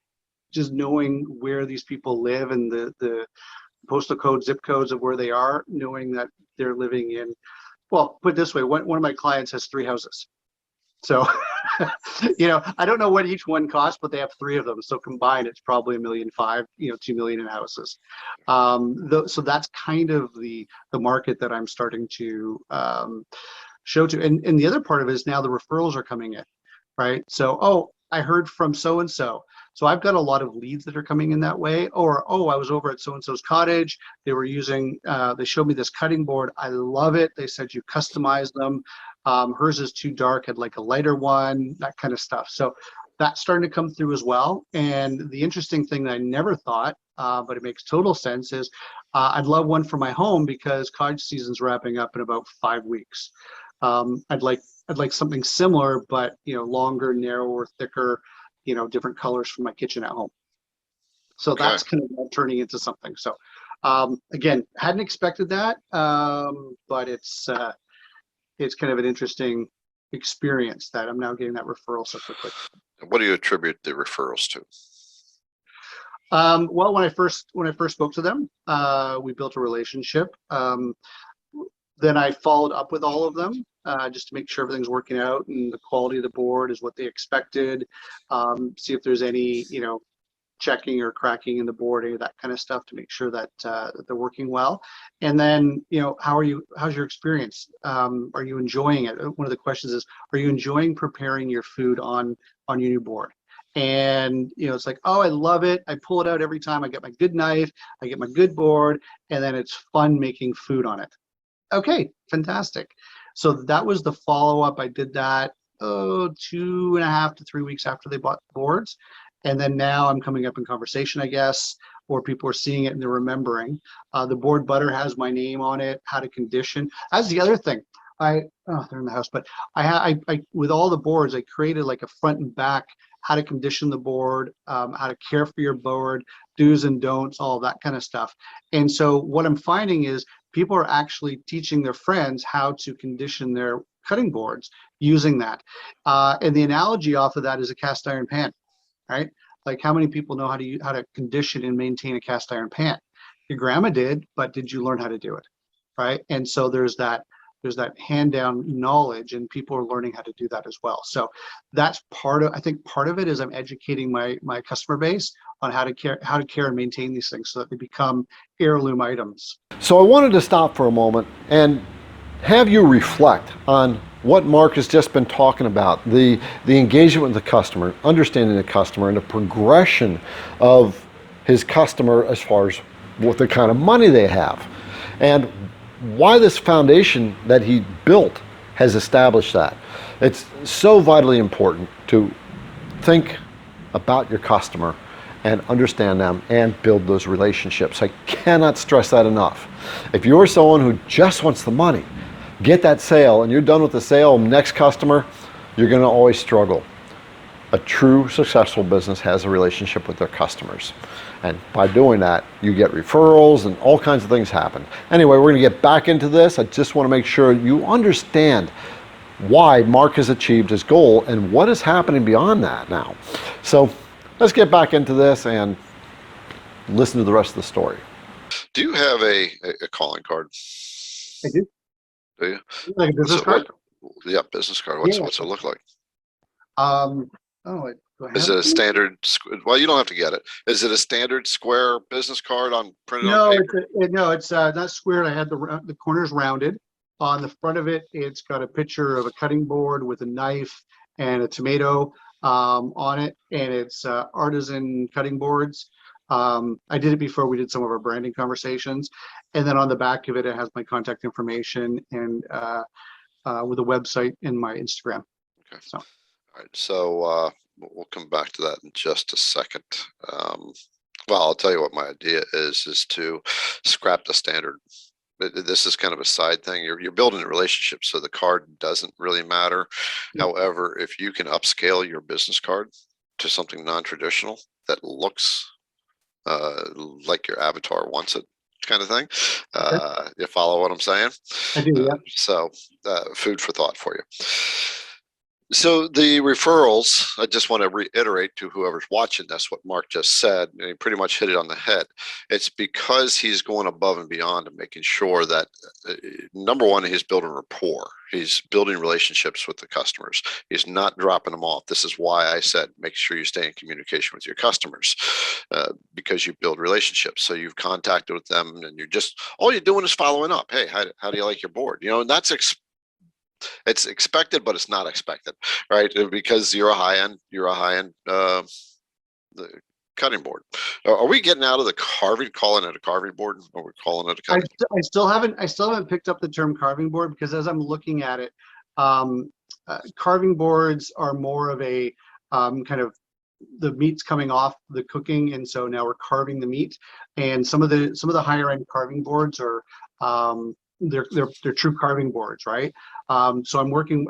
just knowing where these people live and the postal code, zip codes of where they are, knowing that they're living in, well, put it this way, one of my clients has 3 houses. So, I don't know what each one costs, but they have 3 of them. So combined, it's probably $1.5 million, $2 million in houses. So that's kind of the market that I'm starting to show to. And the other part of it is now the referrals are coming in, right? So, oh, I heard from so-and-so. So I've got a lot of leads that are coming in that way. Or, oh, I was over at so-and-so's cottage. They were using, they showed me this cutting board. I love it. They said you customize them. Hers is too dark. I'd like a lighter one, that kind of stuff. So that's starting to come through as well. And the interesting thing that I never thought, but it makes total sense, is I'd love one for my home because cottage season's wrapping up in about 5 weeks. I'd like something similar, but longer, narrower, thicker, different colors for my kitchen at home. So Okay. that's kind of turning into something. So again, hadn't expected that, but it's kind of an interesting experience that I'm now getting that referral so quickly. What do you attribute the referrals to? Well, when I first spoke to them, we built a relationship. Then I followed up with all of them just to make sure everything's working out and the quality of the board is what they expected. See if there's any, checking or cracking in the board, any of that kind of stuff to make sure that they're working well. And then, how's your experience? Are you enjoying it? One of the questions is, are you enjoying preparing your food on your new board? And it's like, oh, I love it. I pull it out every time. I get my good knife, I get my good board, and then it's fun making food on it. Okay, fantastic. So that was the follow-up. I did that 2.5 to 3 weeks after they bought boards. And then now I'm coming up in conversation, I guess, or people are seeing it and they're remembering. The board butter has my name on it, how to condition. That's the other thing. They're in the house, but I with all the boards, I created like a front and back, how to condition the board, how to care for your board, do's and don'ts, all that kind of stuff. And so what I'm finding is people are actually teaching their friends how to condition their cutting boards using that. And the analogy off of that is a cast iron pan, right? Like how many people know how to condition and maintain a cast iron pan? Your grandma did, but did you learn how to do it, right? And so there's that hand down knowledge, and people are learning how to do that as well. So that's I think part of it is I'm educating my customer base on how to care and maintain these things so that they become heirloom items. So I wanted to stop for a moment and have you reflect on what Mark has just been talking about, the engagement with the customer, understanding the customer, and the progression of his customer as far as what the kind of money they have, and why this foundation that he built has established that. It's so vitally important to think about your customer and understand them and build those relationships. I cannot stress that enough. If you're someone who just wants the money, get that sale, and you're done with the sale, next customer, you're going to always struggle. A true successful business has a relationship with their customers. And by doing that, you get referrals and all kinds of things happen. Anyway, we're going to get back into this. I just want to make sure you understand why Mark has achieved his goal and what is happening beyond that now. So let's get back into this and listen to the rest of the story. Do you have a calling card? I do. Do you? Like a business card? Yeah, business card. Yeah. What's it look like? Oh, do I Is have it a it? standard? Well, you don't have to get it. Is it a standard square business card on printed on No, paper? it's not squared. I had the corners rounded. On the front of it, it's got a picture of a cutting board with a knife and a tomato on it, and it's artisan cutting boards. I did it before we did some of our branding conversations, and then on the back of it, it has my contact information and with a website and my Instagram. Okay. So. All right. So we'll come back to that in just a second. Well, I'll tell you what my idea is to scrap the standard. This is kind of a side thing. You're building a relationship, so the card doesn't really matter. Yeah. However, if you can upscale your business card to something non-traditional that looks like your avatar wants it, kind of thing, you follow what I'm saying? I do, yeah. So food for thought for you. So the referrals, I just want to reiterate to whoever's watching this, what Mark just said, and he pretty much hit it on the head. It's because he's going above and beyond and making sure that, number one, he's building rapport. He's building relationships with the customers. He's not dropping them off. This is why I said, make sure you stay in communication with your customers because you build relationships. So you've contacted with them and you're just, all you're doing is following up. Hey, how do you like your board? You know, and that's it's expected, but it's not expected, right? Because you're a high end the cutting board. Are we getting out of the carving, calling it a carving board, or we're calling it a cutting? I still haven't picked up the term carving board, because as I'm looking at it, carving boards are more of a kind of the meat's coming off the cooking, and so now we're carving the meat. And some of the higher end carving boards are they're true carving boards, right? So I'm working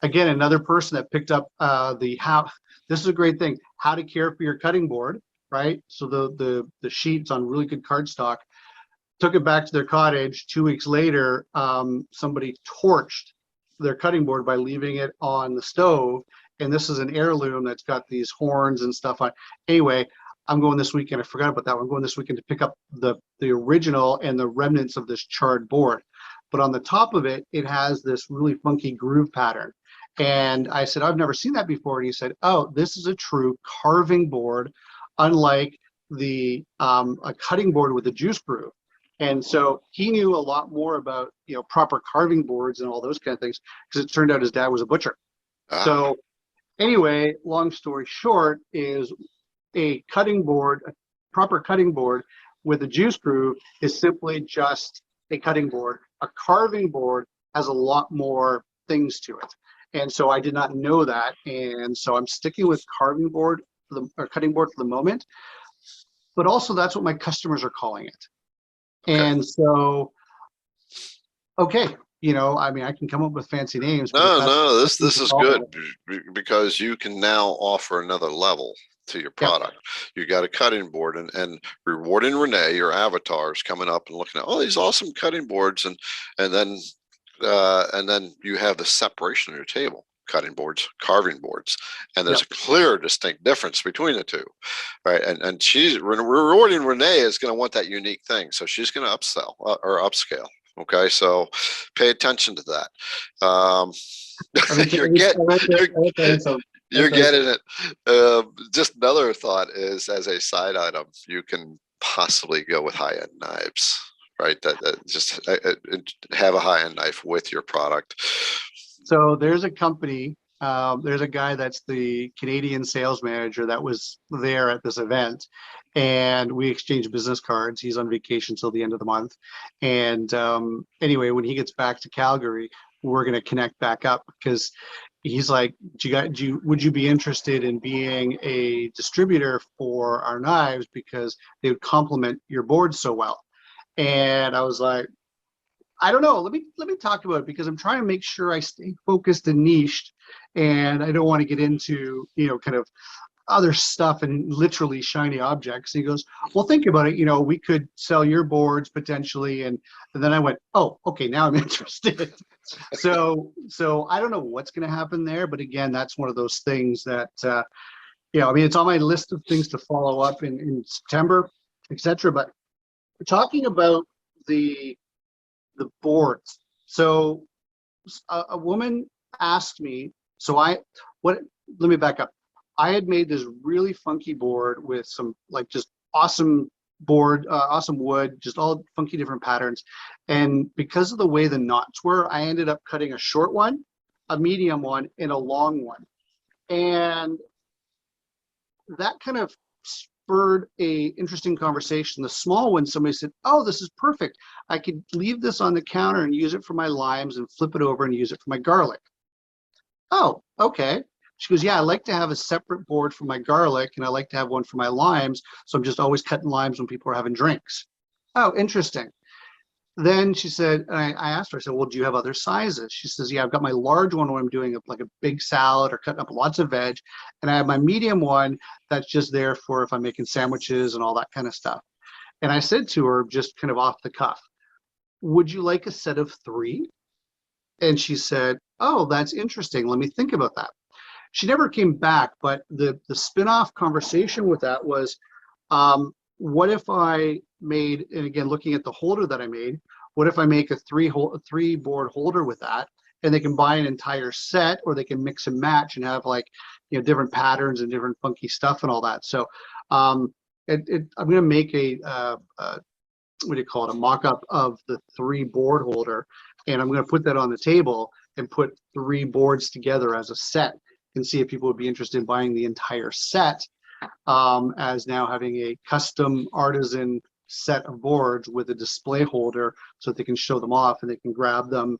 again, another person that picked up this is a great thing, how to care for your cutting board, right? So the sheets on really good cardstock, took it back to their cottage. 2 weeks later, somebody torched their cutting board by leaving it on the stove. And this is an heirloom that's got these horns and stuff on. Anyway, I'm going this weekend. I forgot about that one. I'm going this weekend to pick up the original and the remnants of this charred board. But on the top of it, it has this really funky groove pattern. And I said, I've never seen that before. And he said, oh, this is a true carving board, unlike a cutting board with a juice groove. And so he knew a lot more about, proper carving boards and all those kind of things, because it turned out his dad was a butcher. So anyway, long story short is a cutting board, a proper cutting board with a juice groove is simply just a cutting board. A carving board has a lot more things to it. And so I did not know that. And so I'm sticking with carving board or cutting board for the moment, but also that's what my customers are calling it. Okay. And so, okay. I mean, I can come up with fancy names. No, this is good because you can now offer another level to your product. Yep. You got a cutting board and rewarding Renee, your avatar, is coming up and looking at all these awesome cutting boards, and then you have the separation of your table: cutting boards, carving boards, and there's a clear, distinct difference between the two, right? And she's rewarding Renee is going to want that unique thing, so she's going to upsell or upscale. Okay, so pay attention to that. You're getting it. Just another thought is, as a side item, you can possibly go with high-end knives, right? Just have a high-end knife with your product. So there's a company, there's a guy that's the Canadian sales manager that was there at this event, and we exchanged business cards. He's on vacation till the end of the month. And anyway, when he gets back to Calgary, we're going to connect back up, because he's like, would you be interested in being a distributor for our knives, because they would complement your board so well? And I was like, I don't know. Let me talk about it, because I'm trying to make sure I stay focused and niched, and I don't want to get into, kind of other stuff and literally shiny objects. And he goes, well, think about it. We could sell your boards potentially. And then I went, oh, okay, now I'm interested. So I don't know what's going to happen there. But again, that's one of those things that, I mean, it's on my list of things to follow up in September, etc. But talking about the boards. So a woman asked me, let me back up. I had made this really funky board with some like just awesome awesome wood, just all funky different patterns. And because of the way the knots were, I ended up cutting a short one, a medium one, and a long one. And that kind of spurred a interesting conversation. The small one, somebody said, oh, this is perfect. I could leave this on the counter and use it for my limes and flip it over and use it for my garlic. Oh, okay. She goes, yeah, I like to have a separate board for my garlic and I like to have one for my limes. So I'm just always cutting limes when people are having drinks. Oh, interesting. Then she said, I asked her, I said, well, do you have other sizes? She says, yeah, I've got my large one when I'm doing like a big salad or cutting up lots of veg. And I have my medium one that's just there for if I'm making sandwiches and all that kind of stuff. And I said to her, just kind of off the cuff, would you like a set of 3? And she said, oh, that's interesting. Let me think about that. She never came back, but the spin-off conversation with that was, what if I made, and again, looking at the holder that I made, what if I make a 3 board holder with that, and they can buy an entire set, or they can mix and match and have like, different patterns and different funky stuff and all that. So I'm going to make what do you call it, a mock-up of the 3 board holder, and I'm going to put that on the table and put 3 boards together as a set and see if people would be interested in buying the entire set, as now having a custom artisan set of boards with a display holder so that they can show them off and they can grab them,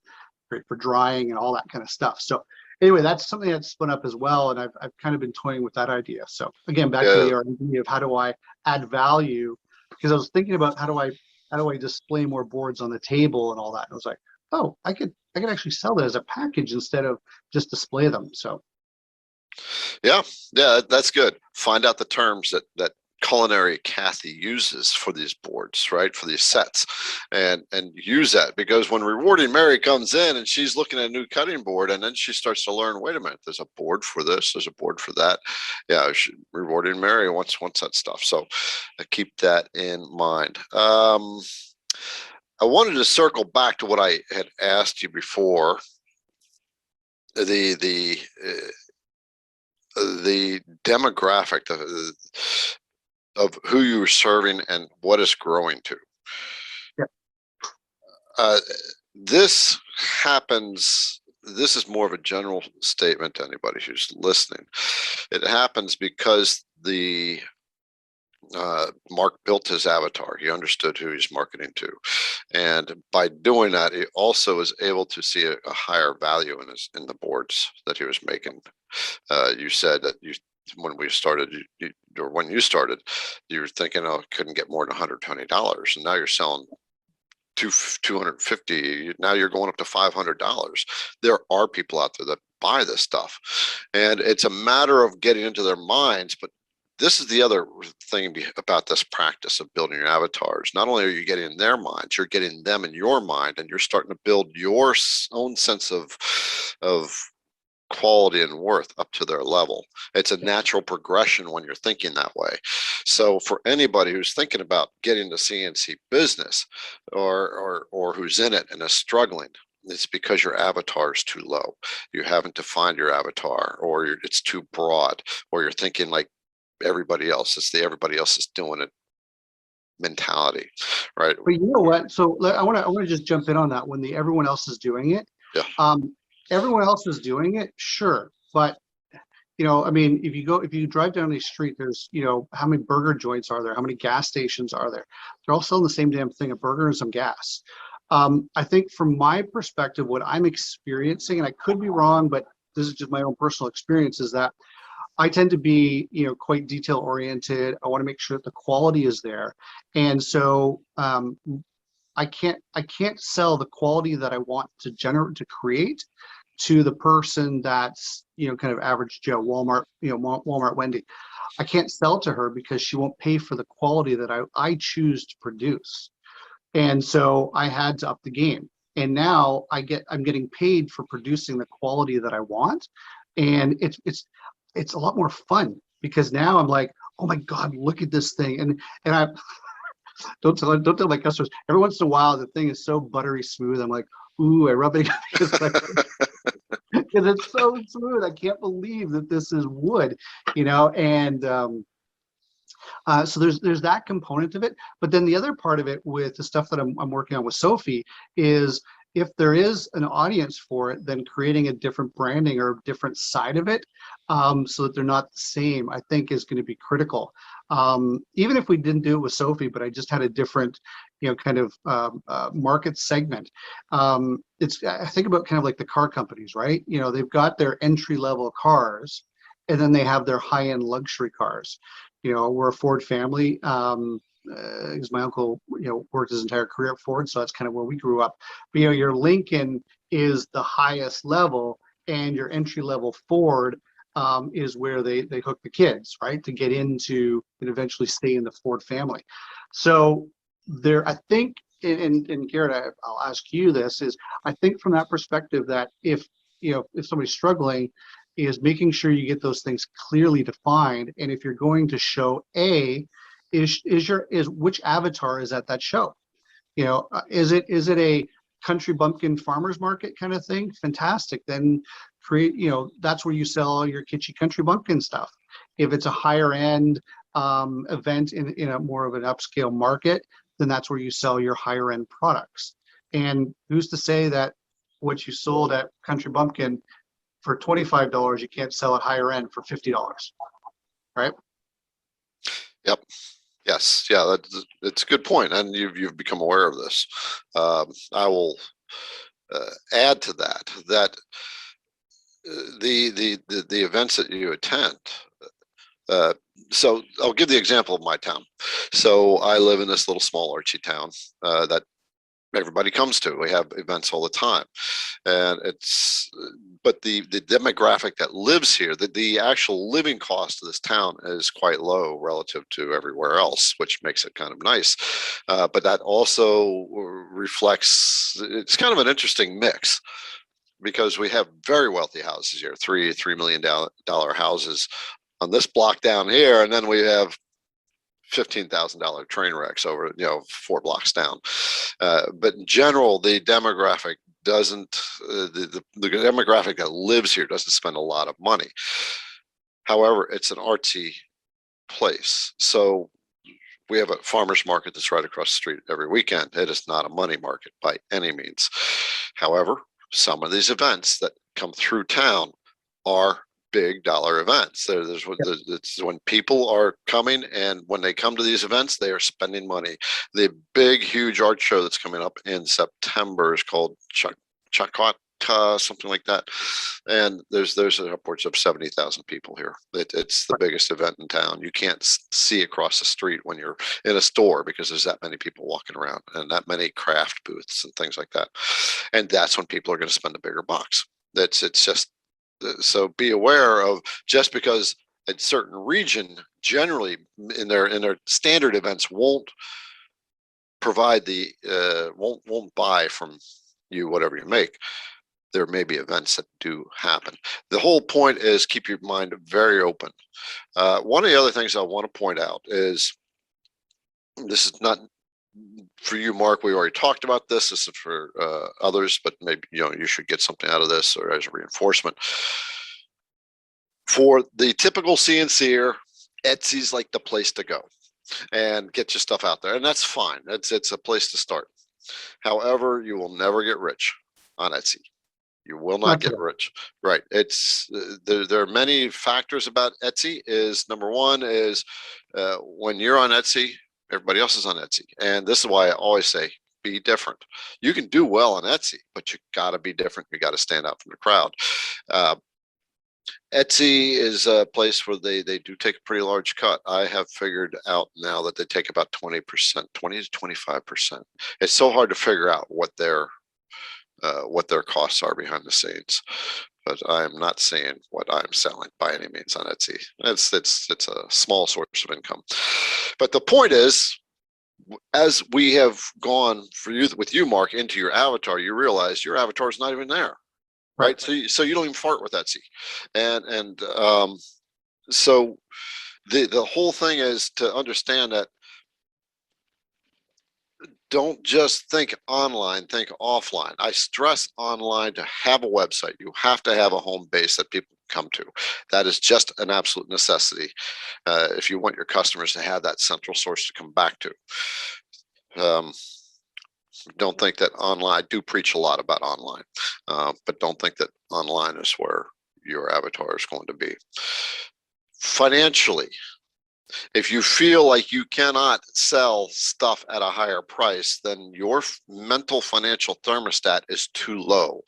great for drying and all that kind of stuff. So anyway, that's something that's spun up as well, and I've kind of been toying with that idea. So again, back to the idea of how do I add value, because I was thinking about how do I display more boards on the table and all that. And I was like, oh, I could actually sell that as a package instead of just display them. So yeah, that's good. Find out the terms that culinary Kathy uses for these boards, right? For these sets, and use that, because when Rewarding Mary comes in and she's looking at a new cutting board, and then she starts to learn, wait a minute, there's a board for this, there's a board for that. Yeah, Rewarding Mary wants that stuff. So keep that in mind. I wanted to circle back to what I had asked you before. The demographic of who you're serving and what it's growing to. yeah. This happens, this is more of a general statement to anybody who's listening. It happens because Mark built his avatar. He understood who he's marketing to, and by doing that, he also is able to see a higher value in the boards that he was making. You said that when you started, you were thinking, oh, couldn't get more than $120, and now you're selling $250. Now you're going up to $500. There are people out there that buy this stuff, and it's a matter of getting into their minds. But this is the other thing about this practice of building your avatars. Not only are you getting in their minds, you're getting them in your mind, and you're starting to build your own sense of quality and worth up to their level. It's a natural progression when you're thinking that way. So for anybody who's thinking about getting the CNC business, or who's in it and is struggling, it's because your avatar is too low. You haven't defined your avatar, or it's too broad, or you're thinking like everybody else. It's the everybody else is doing it mentality, right? But you know what? So I want to just jump in on that. When everyone else is doing it, Yeah. Everyone else is doing it, sure, but I mean, if you drive down the street, there's how many burger joints are there? How many gas stations are there? They're all selling the same damn thing: a burger and some gas. I think from my perspective, what I'm experiencing, and I could be wrong, but this is just my own personal experience, is that I tend to be, quite detail oriented. I want to make sure that the quality is there. And so I can't sell the quality that I want to create to the person that's, kind of average Joe, Walmart, Walmart Wendy. I can't sell to her because she won't pay for the quality that I choose to produce. And so I had to up the game. And now I'm getting paid for producing the quality that I want. And it's a lot more fun, because now I'm like, oh my God, look at this thing. And don't tell my customers. Every once in a while, the thing is so buttery smooth. I'm like, ooh, I rub it because it's so smooth. I can't believe that this is wood, and so there's that component of it. But then the other part of it with the stuff that I'm working on with Sophie is, if there is an audience for it, then creating a different branding or a different side of it, so that they're not the same, I think is going to be critical. Even if we didn't do it with Sophie, but I just had a different, kind of market segment. I think about kind of like the car companies, right? They've got their entry level cars, and then they have their high end luxury cars. We're a Ford family. Because my uncle, worked his entire career at Ford, so that's kind of where we grew up. But your Lincoln is the highest level, and your entry level Ford is where they hook the kids, right, to get into and eventually stay in the Ford family. So I think, and Garrett, I'll ask you this, is I think from that perspective that if somebody's struggling, is making sure you get those things clearly defined, and if you're going to show A, is which avatar is at that show? Is it a country bumpkin farmers market kind of thing? Fantastic. Then create, that's where you sell all your kitschy country bumpkin stuff. If it's a higher end event in a more of an upscale market, then that's where you sell your higher end products. And who's to say that what you sold at country bumpkin for $25, you can't sell at higher end for $50, right? Yep. Yes. Yeah. It's a good point, and you've become aware of this. I will add to that the events that you attend. So I'll give the example of my town. So I live in this little small artsy town that everybody comes to. We have events all the time, and but the demographic that lives here, the actual living cost of this town is quite low relative to everywhere else, which makes it kind of nice. But that also reflects, it's kind of an interesting mix, because we have very wealthy houses here, $3 million houses on this block down here, and then we have $15,000 train wrecks over 4 blocks down. But in general, the demographic doesn't, the demographic that lives here doesn't spend a lot of money. However, it's an artsy place. So we have a farmer's market that's right across the street every weekend. It is not a money market by any means. However, some of these events that come through town are big dollar events. It's when people are coming, and when they come to these events, they are spending money. The big, huge art show that's coming up in September is called Chakotka, something like that. And there's upwards of 70,000 people here. It's the biggest event in town. You can't see across the street when you're in a store, because there's that many people walking around and that many craft booths and things like that. And that's when people are going to spend a bigger bucks. It's just, so be aware of, just because a certain region generally in their standard events won't provide won't buy from you whatever you make, there may be events that do happen. The whole point is keep your mind very open. One of the other things I want to point out is, this is not for you, Mark. We already talked about this. This is for others, but maybe you should get something out of this, or as a reinforcement. For the typical CNCer, Etsy's like the place to go and get your stuff out there, and that's fine. It's a place to start. However, you will never get rich on Etsy. You will not get rich, right? It's there are many factors about Etsy. Is number one is when you're on Etsy, everybody else is on Etsy, and this is why I always say be different. You can do well on Etsy, but you got to be different. You got to stand out from the crowd. Etsy is a place where they do take a pretty large cut. I have figured out now that they take about 20%, 20 to 25%. It's so hard to figure out what their costs are behind the scenes, but I'm not saying what I'm selling by any means on Etsy. It's a small source of income. But the point is, as we have gone with you, Mark, into your avatar, you realize your avatar is not even there, right? So you don't even fart with Etsy, and so the whole thing is to understand that don't just think online, think offline. I stress online to have a website. You have to have a home base that people come to. That is just an absolute necessity if you want your customers to have that central source to come back to. Don't think that online, I do preach a lot about online, but don't think that online is where your avatar is going to be. Financially, if you feel like you cannot sell stuff at a higher price, then your mental financial thermostat is too low.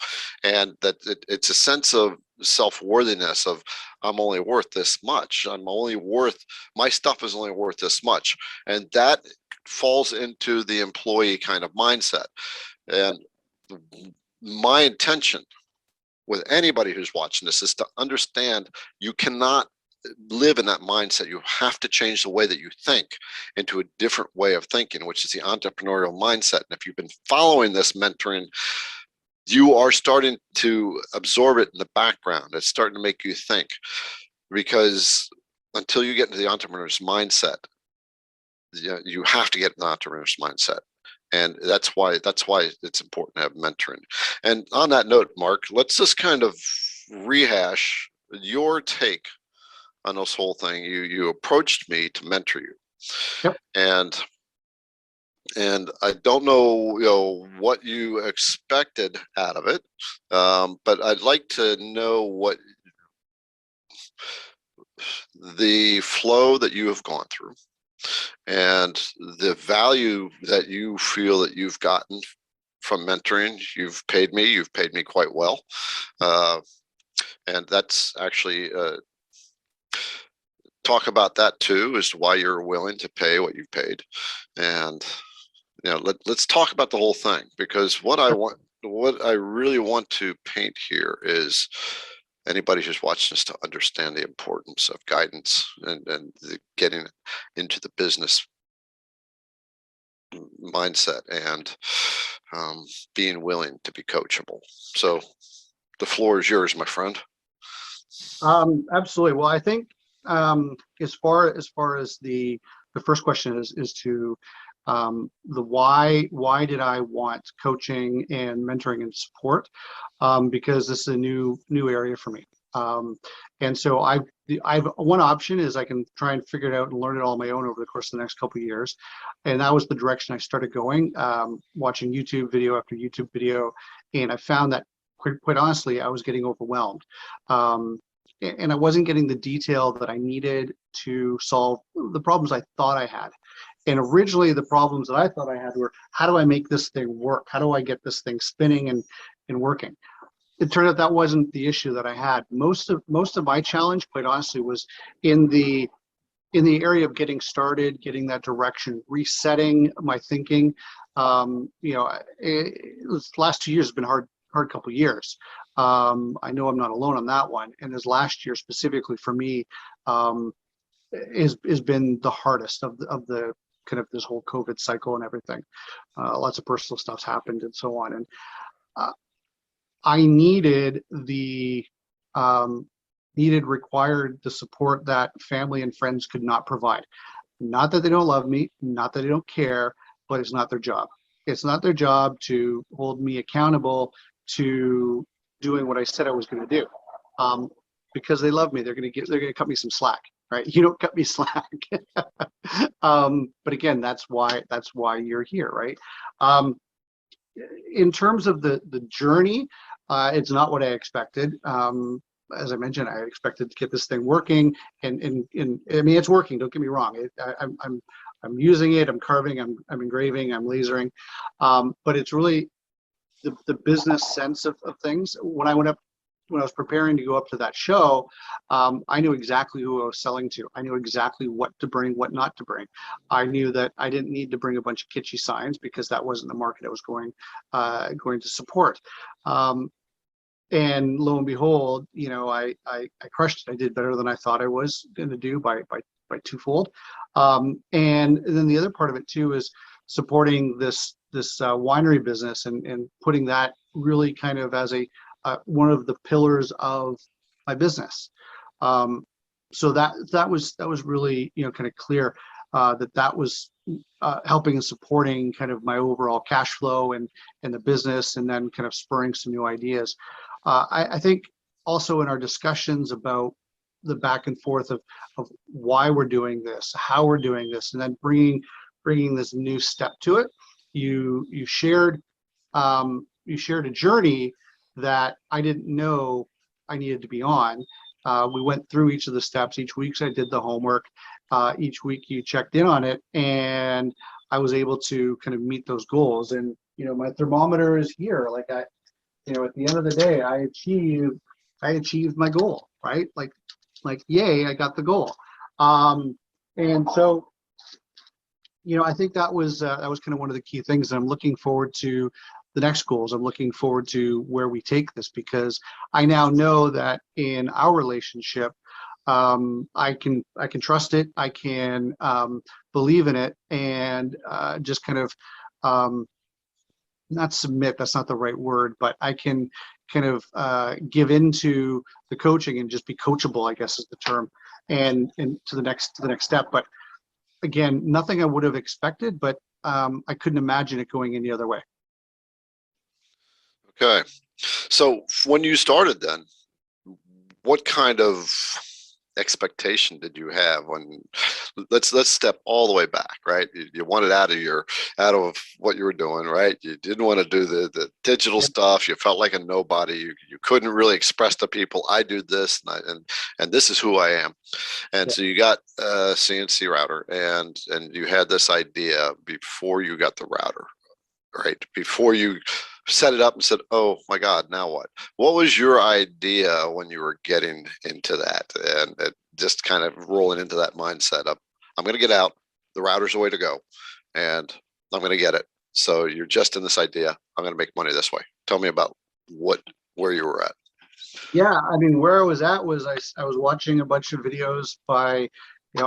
And that it's a sense of self-worthiness of, I'm only worth this much. My stuff is only worth this much. And that falls into the employee kind of mindset. And my intention with anybody who's watching this is to understand you cannot live in that mindset. You have to change the way that you think into a different way of thinking, which is the entrepreneurial mindset. And if you've been following this mentoring, you are starting to absorb it in the background. It's starting to make you think, because until you get into the entrepreneur's mindset, you have to get in the entrepreneur's mindset. And that's why it's important to have mentoring. And on that note, Mark, let's just kind of rehash your take on this whole thing. You approached me to mentor you. Yep. And I don't know, what you expected out of it, but I'd like to know what the flow that you have gone through and the value that you feel that you've gotten from mentoring. You've paid me quite well. And that's actually, talk about that too, as to why you're willing to pay what you've paid. And, let's talk about the whole thing, because what I really want to paint here is anybody who's watching this to understand the importance of guidance and getting into the business mindset and being willing to be coachable. So the floor is yours, my friend. Absolutely. Well, I think as far as the first question is to the why did I want coaching and mentoring and support, because this is a new area for me. And so I've one option is I can try and figure it out and learn it all on my own over the course of the next couple of years. And that was the direction I started going, watching YouTube video after YouTube video. And I found that quite honestly, I was getting overwhelmed. And I wasn't getting the detail that I needed to solve the problems I thought I had. And originally the problems that I thought I had were, how do I make this thing work? How do I get this thing spinning and working? It turned out that wasn't the issue that I had. Most of my challenge, quite honestly, was in the area of getting started, getting that direction, resetting my thinking. Last 2 years has been hard couple of years. I know I'm not alone on that one. And this last year specifically for me has been the hardest of the kind of this whole COVID cycle and everything. Lots of personal stuff's happened and so on. And I needed required the support that family and friends could not provide. Not that they don't love me, not that they don't care, but it's not their job. It's not their job to hold me accountable to doing what I said I was going to do. Because they love me, they're going to cut me some slack, right? You don't cut me slack. But again, that's why you're here, right? In terms of the journey, it's not what I expected. As I mentioned, I expected to get this thing working, and I mean, it's working. Don't get me wrong. I'm using it. I'm carving. I'm engraving. I'm lasering. But it's really the business sense of things. When I was preparing to go up to that show, I knew exactly who I was selling to. I knew exactly what to bring, what not to bring. I knew that I didn't need to bring a bunch of kitschy signs because that wasn't the market I was going to support. And lo and behold, I crushed it. I did better than I thought I was going to do by twofold. And then the other part of it too is supporting this winery business and putting that really kind of as one of the pillars of my business. So that was really kind of clear. that was helping and supporting kind of my overall cash flow and the business, and then kind of spurring some new ideas. I think also in our discussions about the back and forth of why we're doing this, how we're doing this, and then bringing this new step to it, you shared a journey that I didn't know I needed to be on. We went through each of the steps. Each week I did the homework. Each week you checked in on it, and I was able to kind of meet those goals. And my thermometer is here. Like at the end of the day, I achieved my goal, right? Like yay, I got the goal. And so I think that was kind of one of the key things. And I'm looking forward to the next goals. I'm looking forward to where we take this, because I now know that in our relationship, I can trust it. I can believe in it, and just kind of not submit. That's not the right word, but I can kind of give into the coaching and just be coachable, I guess is the term, and to the next step. But again, nothing I would have expected, but I couldn't imagine it going any other way. Okay. So when you started then, what kind of expectation did you have when, let's step all the way back, right? You wanted out of what you were doing, right? You didn't want to do the digital stuff. You felt like a nobody. You couldn't really express to people, I do this, and this is who I am. And so you got a CNC router, and you had this idea before you got the router, right? Before you set it up and said, oh my God, now what? What was your idea when you were getting into that, and just kind of rolling into that mindset of, I'm going to get out, the router's the way to go, and I'm going to get it. So you're just in this idea, I'm going to make money this way. Tell me about where you were at. Yeah, I mean, where I was at was I was watching a bunch of videos by,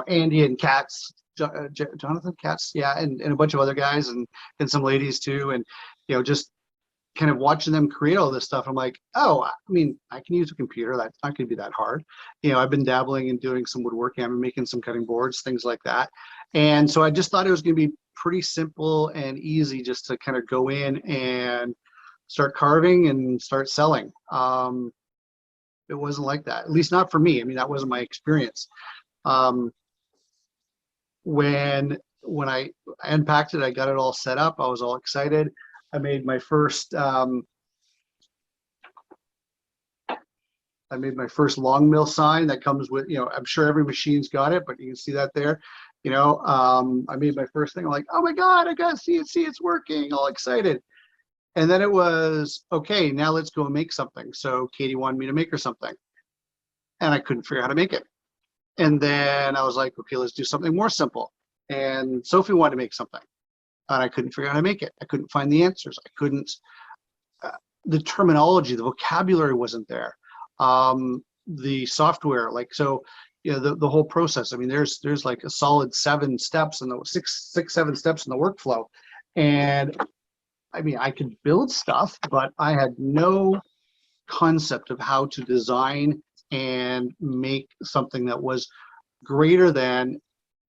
Andy and Katz, Jonathan Katz, yeah, and a bunch of other guys, and some ladies too, and just kind of watching them create all this stuff. I'm like, oh, I mean, I can use a computer. That's not going to be that hard. I've been dabbling and doing some woodworking. I've been making some cutting boards, things like that. And so I just thought it was going to be pretty simple and easy just to kind of go in and start carving and start selling. It wasn't like that, at least not for me. I mean, that wasn't my experience. When I unpacked it, I got it all set up. I was all excited. I made my first long mill sign that comes with, I'm sure every machine's got it, but you can see that there. I made my first thing. I'm like, oh my God, I got CNC, it's working, all excited. And then it was, okay, now let's go and make something. So Katie wanted me to make her something, and I couldn't figure out how to make it. And then I was like, okay, let's do something more simple. And Sophie wanted to make something, and I couldn't figure out how to make it. I couldn't find the answers. I couldn't, the terminology, the vocabulary wasn't there. The software, the whole process. I mean, there's like a solid 7 steps and the 7 steps in the workflow. And I mean, I could build stuff, but I had no concept of how to design and make something that was greater than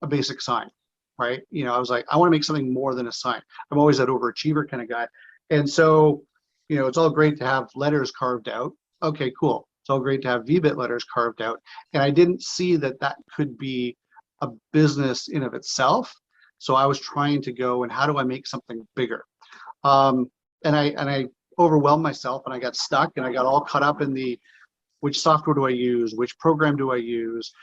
a basic sign, right? I was like, I want to make something more than a sign. I'm always that overachiever kind of guy. And so, it's all great to have letters carved out. Okay, cool. It's all great to have VBIT letters carved out. And I didn't see that could be a business in of itself. So I was trying to go, and how do I make something bigger? And I overwhelmed myself, and I got stuck, and I got all caught up in which software do I use? Which program do I use?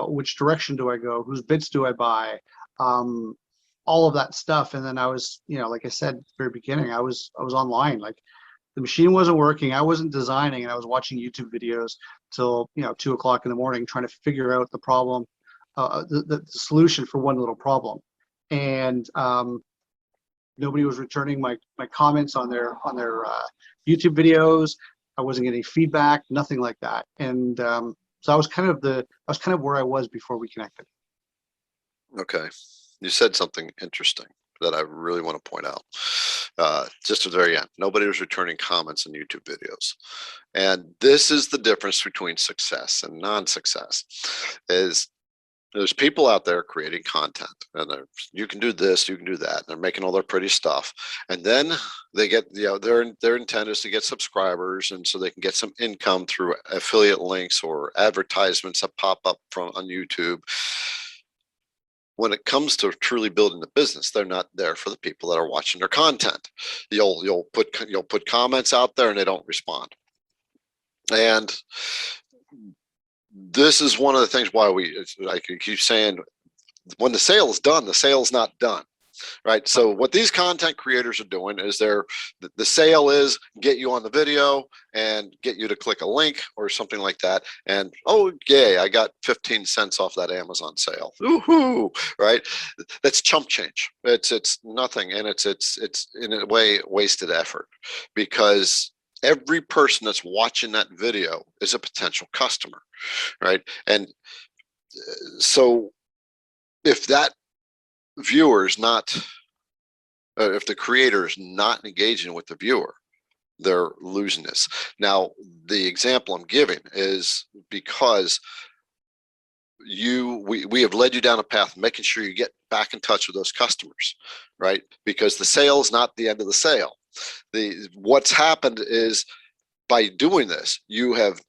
Which direction do I go? Whose bits do I buy? All of that stuff. And then I was, like I said at the very beginning, I was online. Like, the machine wasn't working. I wasn't designing, and I was watching YouTube videos till 2 o'clock in the morning, trying to figure out the problem, the solution for one little problem. And nobody was returning my comments on their YouTube videos. I wasn't getting feedback, nothing like that. And so I was kind of where I was before we connected. Okay. You said something interesting that I really want to point out. Just at the very end, nobody was returning comments on YouTube videos. And this is the difference between success and non-success, is There's people out there creating content, and you can do this, you can do that. And they're making all their pretty stuff, and then they get, their intent is to get subscribers, and so they can get some income through affiliate links or advertisements that pop up on YouTube. When it comes to truly building the business, they're not there for the people that are watching their content. You'll put comments out there, and they don't respond. And this is one of the things why I keep saying, when the sale is done, the sale's not done, right? So what these content creators are doing is the sale is get you on the video and get you to click a link or something like that. And, oh, yay, I got 15 cents off that Amazon sale. Woohoo, right? That's chump change. It's nothing. And it's in a way wasted effort, because every person that's watching that video is a potential customer, right? And so if that viewer is not, if the creator is not engaging with the viewer, they're losing this. Now, the example I'm giving is because we have led you down a path, making sure you get back in touch with those customers, right? Because the sale is not the end of the sale. What's happened is, by doing this, you have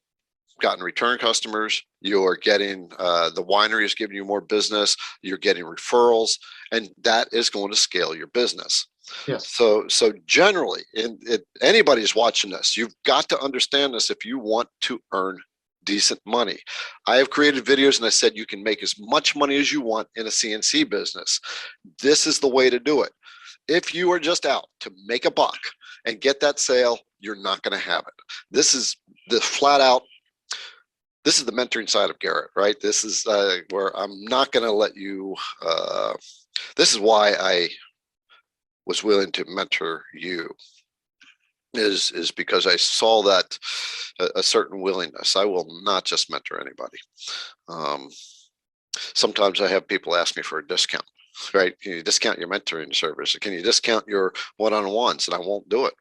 gotten return customers, you're getting, the winery is giving you more business, you're getting referrals, and that is going to scale your business. Yes. So generally, anybody's watching this, you've got to understand this if you want to earn decent money. I have created videos and I said you can make as much money as you want in a CNC business. This is the way to do it. If you are just out to make a buck and get that sale, you're not going to have it. This is the flat out, this is the mentoring side of Garrett, right? This is where I'm not going to let you, this is why I was willing to mentor you, is because I saw that a certain willingness. I will not just mentor anybody. Sometimes I have people ask me for a discount, right? Can you discount your mentoring service? Can you discount your one-on-ones? And I won't do it,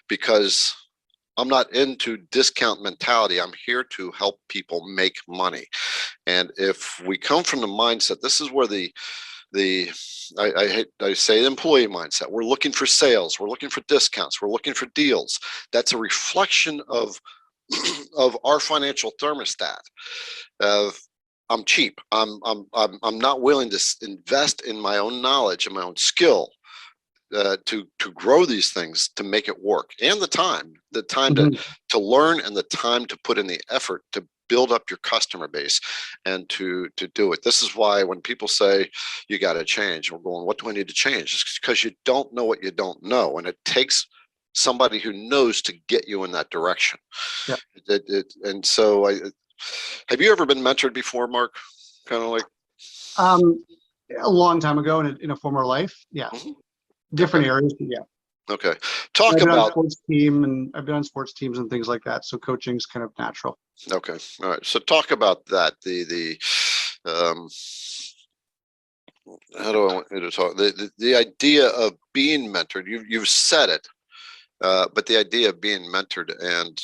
because I'm not into discount mentality. I'm here to help people make money. And if we come from the mindset, this is where I say employee mindset, we're looking for sales, we're looking for discounts, we're looking for deals. That's a reflection of our financial thermostat of, I'm cheap. I'm not willing to invest in my own knowledge and my own skill to grow these things, to make it work, and the time to learn, and the time to put in the effort to build up your customer base and to do it. This is why when people say you got to change, we're going, what do I need to change? It's because you don't know what you don't know, and it takes somebody who knows to get you in that direction. Yeah. And so have you ever been mentored before, Mark? Kind of like a long time ago in a former life. Yeah. Mm-hmm. Different areas. Yeah. Okay. Talk I've been on about sports team, and I've been on sports teams and things like that. So coaching's kind of natural. Okay. All right. So talk about that. How do I want you to talk? The idea of being mentored. You've said it, but the idea of being mentored and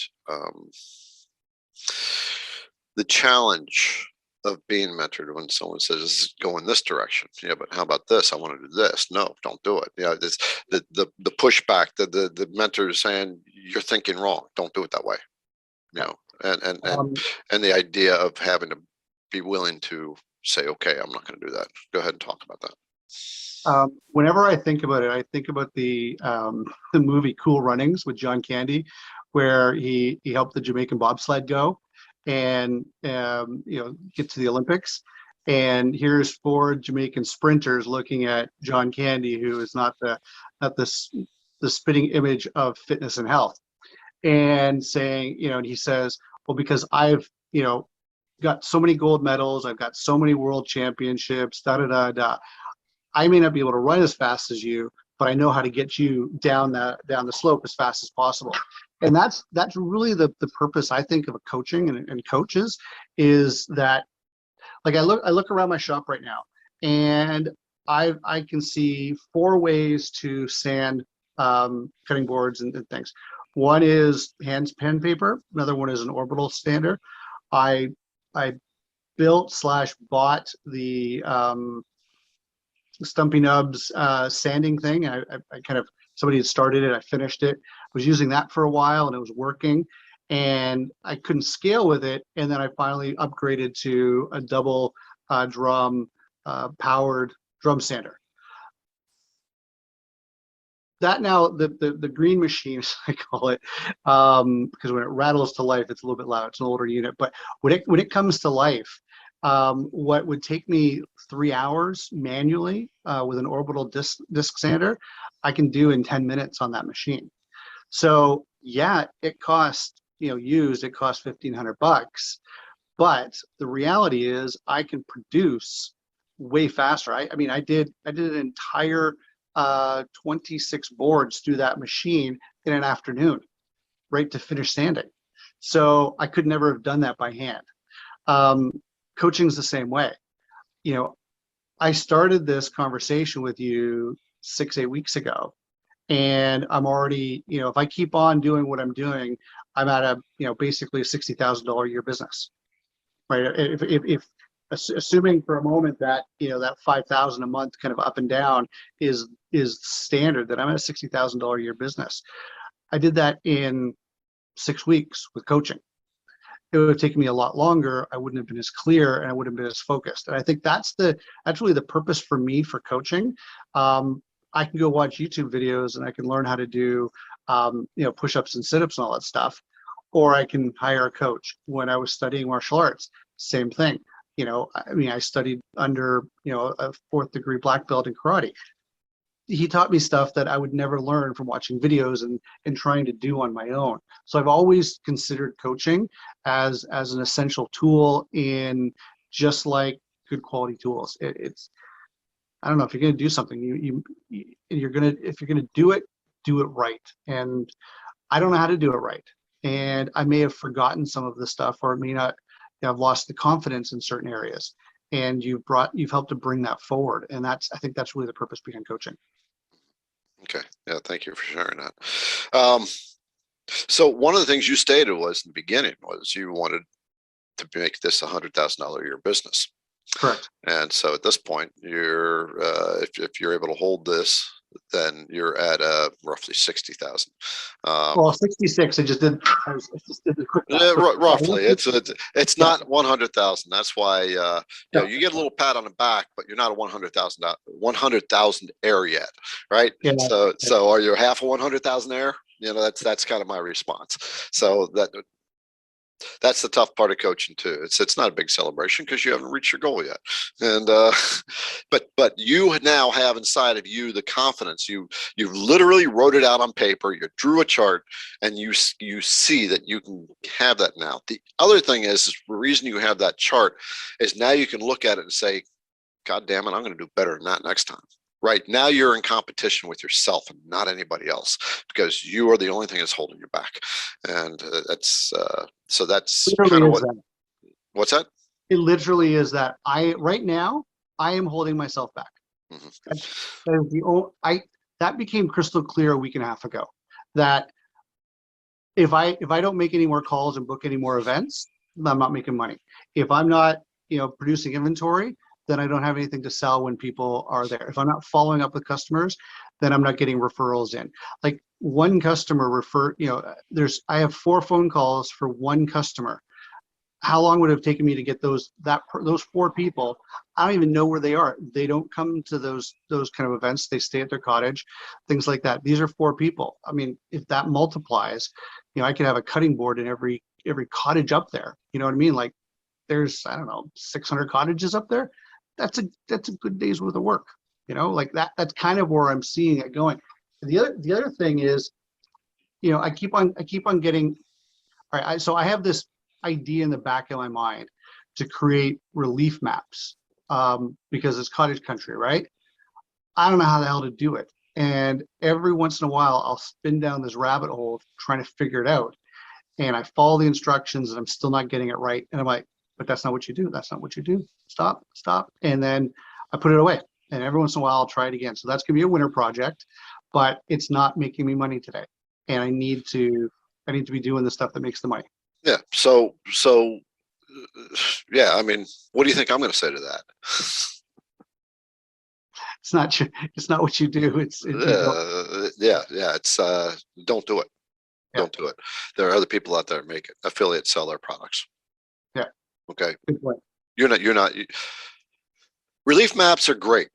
the challenge of being mentored when someone says go in this direction. Yeah, but how about this? I want to do this. No, don't do it. Yeah, this the pushback, the mentor is saying you're thinking wrong. Don't do it that way. You know, and the idea of having to be willing to say, okay, I'm not going to do that. Go ahead and talk about that. Whenever I think about it, I think about the movie Cool Runnings with John Candy, where he helped the Jamaican bobsled go and get to the Olympics. And here's 4 Jamaican sprinters looking at John Candy, who is not the spitting image of fitness and health, and saying, and he says, well, because I've got so many gold medals, I've got so many world championships, I may not be able to run as fast as you, but I know how to get you down the slope as fast as possible. And that's really the purpose, I think, of a coaching and coaches, is that, like, I look around my shop right now, and I can see 4 ways to sand cutting boards and things. One is pen paper. Another one is an orbital sander. I built slash bought the Stumpy Nubs sanding thing. I kind of, somebody had started it, I finished it. I was using that for a while and it was working, and I couldn't scale with it. And then I finally upgraded to a double drum powered drum sander. That now, the green machine, as I call it, because when it rattles to life, it's a little bit loud. It's an older unit, but when it comes to life, what would take me 3 hours manually with an orbital disc sander, I can do in 10 minutes on that machine. So yeah, it costs, used, it costs $1,500, but the reality is I can produce way faster. I mean, I did an entire 26 boards through that machine in an afternoon, right to finish sanding. So I could never have done that by hand. Coaching's the same way. I started this conversation with you 6-8 weeks ago, and I'm already, if I keep on doing what I'm doing, I'm at a, basically a $60,000 a year business, right? If assuming for a moment that, that 5,000 a month kind of up and down is standard, that I'm at a $60,000 a year business. I did that in 6 weeks with coaching. It would have taken me a lot longer. I wouldn't have been as clear and I wouldn't have been as focused. And I think that's really the purpose for me for coaching. I can go watch YouTube videos and I can learn how to do, push-ups and sit-ups and all that stuff, or I can hire a coach. When I was studying martial arts, same thing. I studied under, a 4th degree black belt in karate. He taught me stuff that I would never learn from watching videos and trying to do on my own. So I've always considered coaching as an essential tool in, just like good quality tools. It's, I don't know, if you're going to do something, if you're going to do it right. And I don't know how to do it right. And I may have forgotten some of the stuff, or it may not, I've lost the confidence in certain areas. And you've helped to bring that forward. And I think that's really the purpose behind coaching. Okay. Yeah. Thank you for sharing that. So one of the things you stated was in the beginning was you wanted to make this $100,000 a year business. Correct. And so at this point, you're if you're able to hold this, then you're at roughly 60,000. Well, 66. I just did the quick math. Roughly. It's not 100,000. That's why you get a little pat on the back, but you're not a 100,000 air yet, right? Yeah. So are you half a 100,000 air? That's kind of my response. So that's the tough part of coaching too. It's not a big celebration because you haven't reached your goal yet. And but you now have inside of you the confidence. You literally wrote it out on paper. You drew a chart, and you see that you can have that now. The other thing is the reason you have that chart is now you can look at it and say, God damn it, I'm going to do better than that next time. Right now you're in competition with yourself and not anybody else, because you are the only thing that's holding you back. And that's kind of what's that? It literally is that. Right now I am holding myself back. Mm-hmm. That became crystal clear a week and a half ago, that if I don't make any more calls and book any more events, I'm not making money. If I'm not, producing inventory, then I don't have anything to sell when people are there. If I'm not following up with customers, then I'm not getting referrals in. Like one customer I have 4 phone calls for one customer. How long would it have taken me to get those 4 people? I don't even know where they are. They don't come to those kind of events. They stay at their cottage, things like that. These are 4 people. I mean, if that multiplies, I could have a cutting board in every cottage up there. You know what I mean? Like there's, I don't know, 600 cottages up there. That's a good day's worth of work, like that's kind of where I'm seeing it going. The other thing is, I keep on getting, all right, so I have this idea in the back of my mind to create relief maps, because it's cottage country, right? I don't know how the hell to do it. And every once in a while I'll spin down this rabbit hole trying to figure it out. And I follow the instructions and I'm still not getting it right. And I'm like, but that's not what you do. That's not what you do. Stop. And then I put it away. And every once in a while I'll try it again. So that's gonna be a winter project, but it's not making me money today. And I need to be doing the stuff that makes the money. Yeah. So yeah, I mean, what do you think I'm going to say to that? It's not what you do. You don't. Yeah. It's don't do it. Yeah. Don't do it. There are other people out there that make it. Affiliates sell their products. Yeah. Okay. Good point. You're not. Relief maps are great,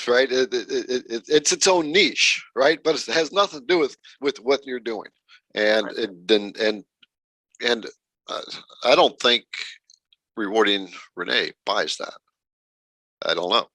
right? It's its own niche, right? But it has nothing to do with what you're doing. And Right. and I don't think rewarding Renee buys that. I don't know.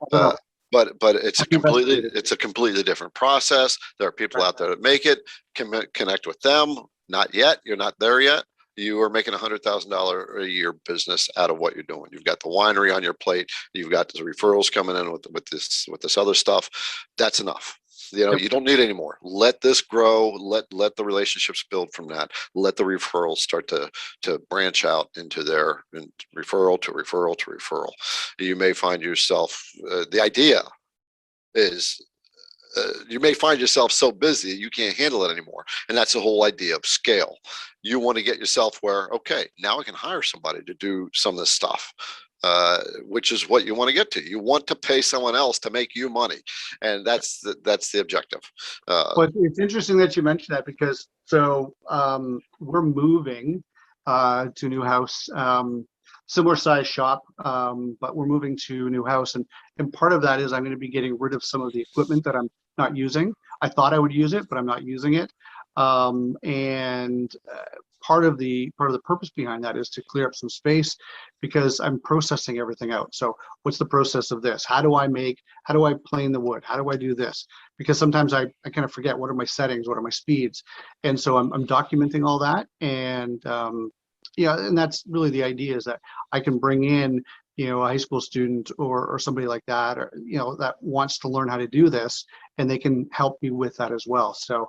I don't know. But it's I've investigated. a completely different process. There are people Right. out there that make it. Connect with them. Not yet. You're not there yet. You are making $100,000 a year business out of what you're doing. You've got the winery on your plate. You've got the referrals coming in with this other stuff. That's enough. You know, Yep. you don't need any more. Let this grow. Let the relationships build from that. Let the referrals start to branch out into their referral to referral to referral. You may find yourself. The idea is you may find yourself so busy you can't handle it anymore, and that's the whole idea of scale. You want to get yourself where, okay, now I can hire somebody to do some of this stuff, which is what you want to get to. You want to pay someone else to make you money, and that's the objective. Well, it's interesting that you mentioned that because we're moving to a new house, similar size shop, but we're moving to a new house, and part of that is I'm going to be getting rid of some of the equipment that I'm not using. I thought I would use it, but I'm not using it. And part of the purpose behind that is to clear up some space because I'm processing everything out. So what's the process of this? How do I plane the wood? How do I do this? Because sometimes I kind of forget what are my settings, what are my speeds. And so I'm documenting all that. And and that's really the idea, is that I can bring in, a high school student or somebody like that, or, that wants to learn how to do this, and they can help me with that as well. So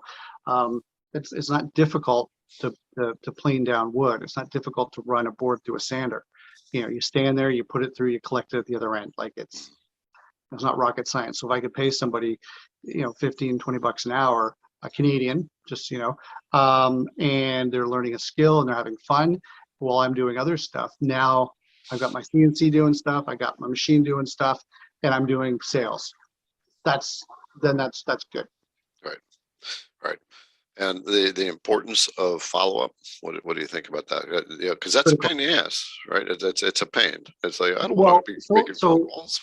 it's not difficult to plane down wood. It's not difficult to run a board through a sander. You stand there, you put it through, you collect it at the other end. Like it's not rocket science. So if I could pay somebody, 15, 20 bucks an hour, a Canadian, just, and they're learning a skill and they're having fun while I'm doing other stuff. Now I've got my CNC doing stuff, I got my machine doing stuff, and I'm doing sales. That's good. Right, right. And the importance of follow up. What do you think about that? Because that's a pain in the ass, right? It's a pain. It's like, I don't want to be making phone calls.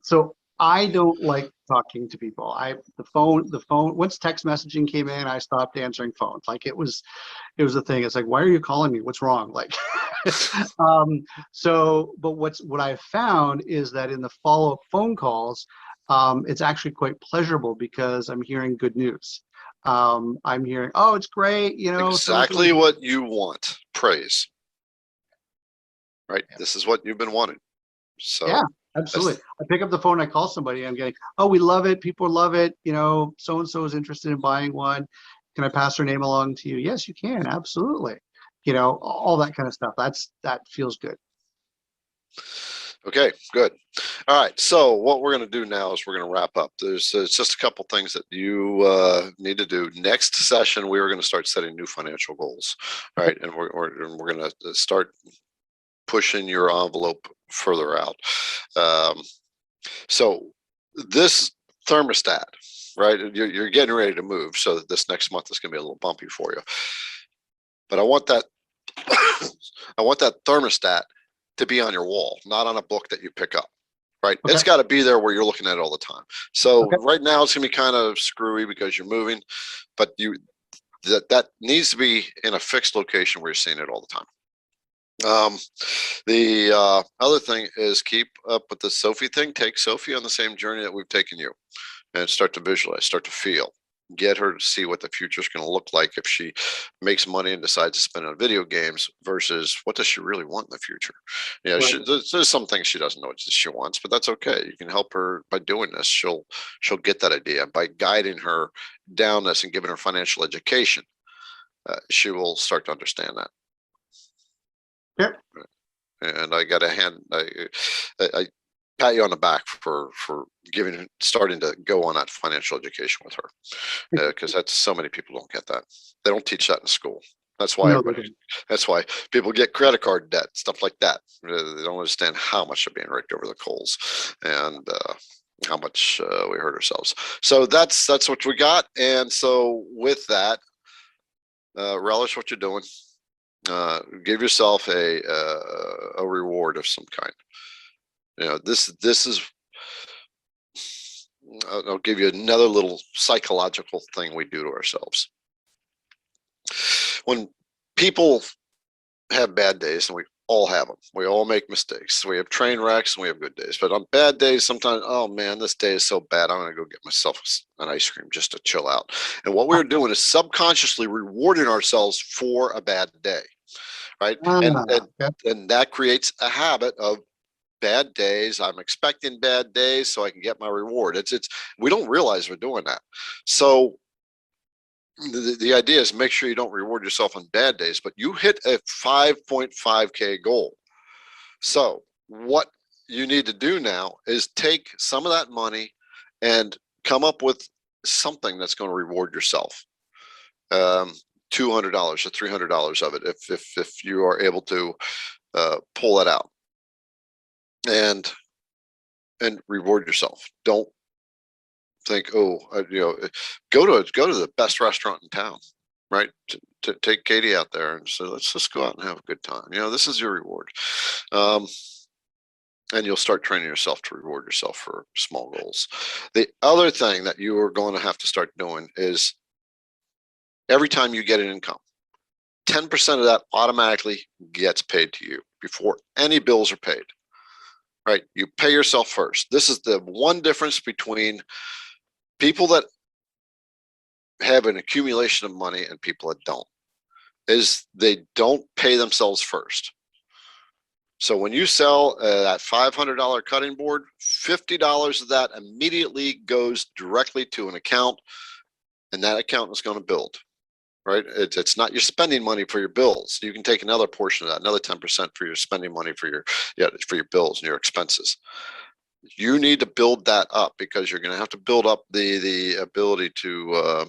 So I don't like talking to people. The phone, once text messaging came in, I stopped answering phones. Like it was a thing. It's like, why are you calling me? What's wrong? Like, but what I found is that in the follow-up phone calls, it's actually quite pleasurable because I'm hearing good news. I'm hearing, oh, it's great. Exactly what you want. Praise. Right. Yeah. This is what you've been wanting. So yeah. Absolutely. I pick up the phone, I call somebody, I'm getting, oh, we love it. People love it. So-and-so is interested in buying one. Can I pass her name along to you? Yes, you can. Absolutely. All that kind of stuff. That feels good. Okay, good. All right. So what we're going to do now is we're going to wrap up. There's just a couple things that you need to do. Next session, we are going to start setting new financial goals. All right. And we're going to start pushing your envelope further out. So this thermostat, right? You're getting ready to move. So this next month is going to be a little bumpy for you. But I want that thermostat to be on your wall, not on a book that you pick up. Right. Okay. It's got to be there where you're looking at it all the time. So Okay. right now it's going to be kind of screwy because you're moving, but that needs to be in a fixed location where you're seeing it all the time. The other thing is keep up with the Sophie thing. Take Sophie on the same journey that we've taken you, and start to visualize, start to feel, get her to see what the future is going to look like if she makes money and decides to spend on video games versus what does she really want in the future. Right. There's some things she doesn't know what she wants, but that's okay. You can help her by doing this. She'll get that idea by guiding her down this and giving her financial education. She will start to understand that. Yep. And I got I pat you on the back for starting to go on that financial education with her, because that's so many people don't get that. They don't teach that in school. That's why No, they everybody, that's why people get credit card debt, stuff like that. They don't understand how much they're being raked over the coals, and how much we hurt ourselves. So that's what we got. And so with that, relish what you're doing. Give yourself a reward of some kind. You know, this is. I'll give you another little psychological thing we do to ourselves. When people have bad days, and we all have them, we all make mistakes. We have train wrecks and we have good days. But on bad days, sometimes, oh man, this day is so bad, I'm going to go get myself an ice cream just to chill out. And what we're doing is subconsciously rewarding ourselves for a bad day, right? And that creates a habit of bad days. I'm expecting bad days so I can get my reward. It's we don't realize we're doing that. So the idea is make sure you don't reward yourself on bad days, but you hit a 5.5K goal. So what you need to do now is take some of that money and come up with something that's going to reward yourself. $200 or $300 of it, if you are able to pull that out and reward yourself. Don't think, oh, go to the best restaurant in town, right? To take Katie out there and say, let's just go out and have a good time. This is your reward. And you'll start training yourself to reward yourself for small goals. The other thing that you are going to have to start doing is every time you get an income, 10% of that automatically gets paid to you before any bills are paid, right? You pay yourself first. This is the one difference between people that have an accumulation of money and people that don't, is they don't pay themselves first. So when you sell that $500 cutting board, $50 of that immediately goes directly to an account, and that account is going to build, right? It's not your spending money for your bills. You can take another portion of that, another 10% for your spending money for your bills and your expenses. You need to build that up because you're going to have to build up the ability to,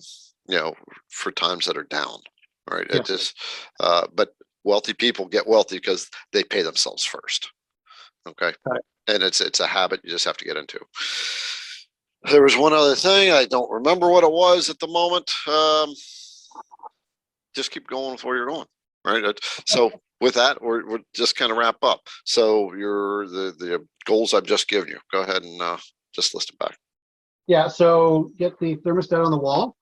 for times that are down, right? Yeah. It just, but wealthy people get wealthy because they pay themselves first. Okay. Right. And it's a habit you just have to get into. There was one other thing. I don't remember what it was at the moment. Just keep going with where you're going. Right. So with that, we're just kind of wrap up. So the goals I've just given you, go ahead and just list it back. Yeah. So get the thermostat on the wall.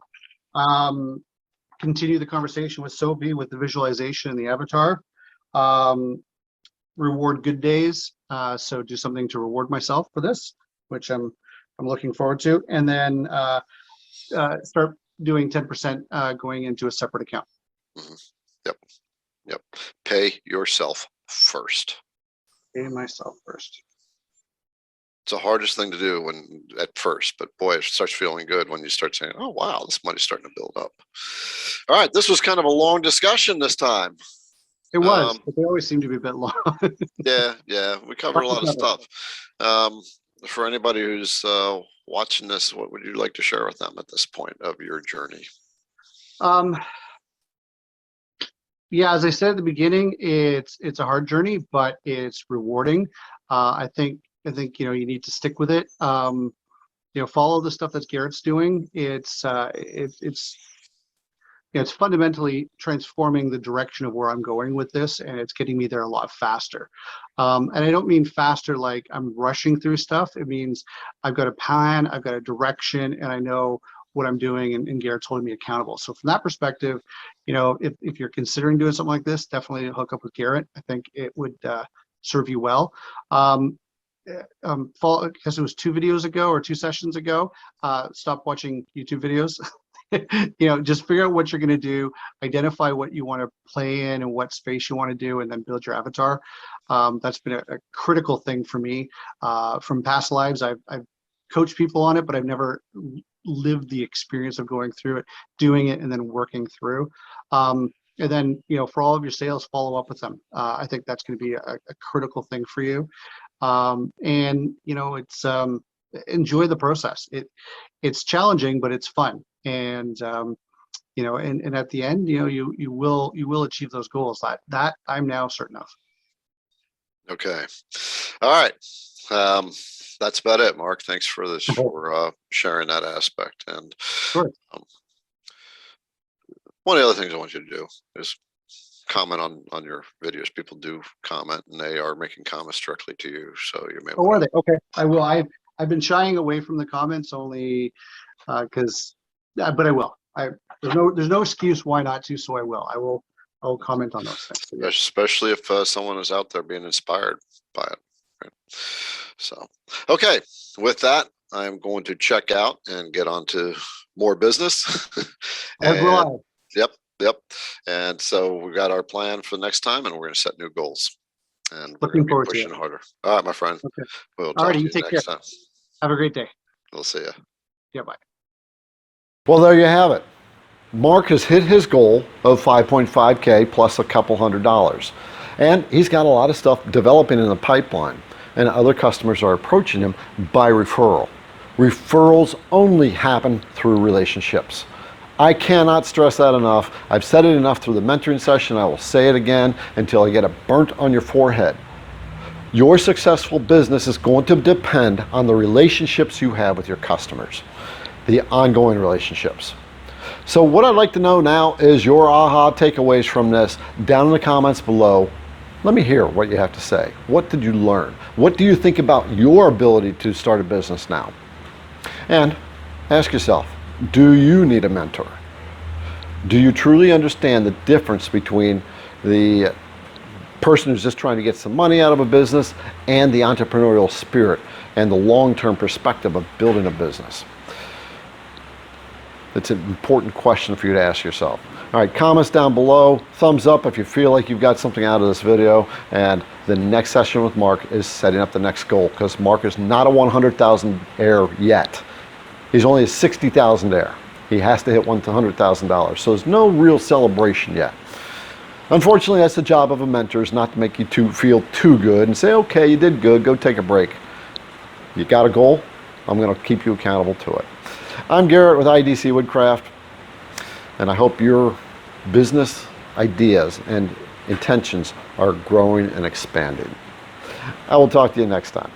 Continue the conversation with Sophie with the visualization and the avatar. Reward good days. So do something to reward myself for this, which I'm looking forward to, and then start doing 10% going into a separate account. Mm-hmm. Yep. Pay yourself first. Pay myself first. It's the hardest thing to do at first, but boy, it starts feeling good when you start saying, oh, wow, this money's starting to build up. All right. This was kind of a long discussion this time. It was, but they always seem to be a bit long. Yeah. We covered a lot of stuff. For anybody who's watching this, what would you like to share with them at this point of your journey? Yeah, as I said at the beginning, it's a hard journey, but it's rewarding. I think you need to stick with it. Follow the stuff that Garrett's doing. It's fundamentally transforming the direction of where I'm going with this, and it's getting me there a lot faster. And I don't mean faster like I'm rushing through stuff. It means I've got a plan, I've got a direction, and I know what I'm doing, and Garrett's holding me accountable. So from that perspective, if you're considering doing something like this, definitely hook up with Garrett. I think it would serve you well. Because it was 2 videos ago or 2 sessions ago, stop watching YouTube videos. Just figure out what you're going to do, identify what you want to play in and what space you want to do, and then build your avatar. That's been a critical thing for me. From past lives, I've coached people on it, but I've never lived the experience of going through it, doing it, and then working through. And then, for all of your sales, follow up with them. I think that's going to be a critical thing for you. And it's enjoy the process. It's challenging, but it's fun. And and at the end, you will achieve those goals. That I'm now certain of. Okay. All right. That's about it, Mark. Thanks for this, for sharing that aspect. And Sure. one of the other things I want you to do is comment on your videos. People do comment, and they are making comments directly to you. So you may Oh, want are they? Okay. I will. I've been shying away from the comments only because, but I will. There's no excuse why not to. So I will comment on those things. So, yeah. especially if someone is out there being inspired by it. Right? So, okay. With that, I'm going to check out and get on to more business. As will I. Yep. And so we got our plan for next time, and we're going to set new goals. And we're Looking going to be forward to pushing it. harder. All right, my friend. Okay. We'll talk Alrighty, to you you take next care. time. Have a great day. We'll see you. Yeah, bye. Well, there you have it. Mark has hit his goal of 5.5K plus a couple $100. And he's got a lot of stuff developing in the pipeline. And other customers are approaching him by referral. Referrals only happen through relationships. I cannot stress that enough. I've said it enough through the mentoring session. I will say it again until I get it burnt on your forehead. Your successful business is going to depend on the relationships you have with your customers, the ongoing relationships. So what I'd like to know now is your aha takeaways from this down in the comments below. Let me hear what you have to say. What did you learn? What do you think about your ability to start a business now? And ask yourself, do you need a mentor? Do you truly understand the difference between the person who's just trying to get some money out of a business and the entrepreneurial spirit and the long-term perspective of building a business? It's an important question for you to ask yourself. All right, comments down below, thumbs up if you feel like you've got something out of this video, and the next session with Mark is setting up the next goal, because Mark is not a 100,000 heir yet. He's only a 60,000 heir. He has to hit $100,000, so there's no real celebration yet. Unfortunately, that's the job of a mentor, is not to make you feel too good and say, okay, you did good, go take a break. You got a goal? I'm going to keep you accountable to it. I'm Garrett with IDC Woodcraft, and I hope your business ideas and intentions are growing and expanding. I will talk to you next time.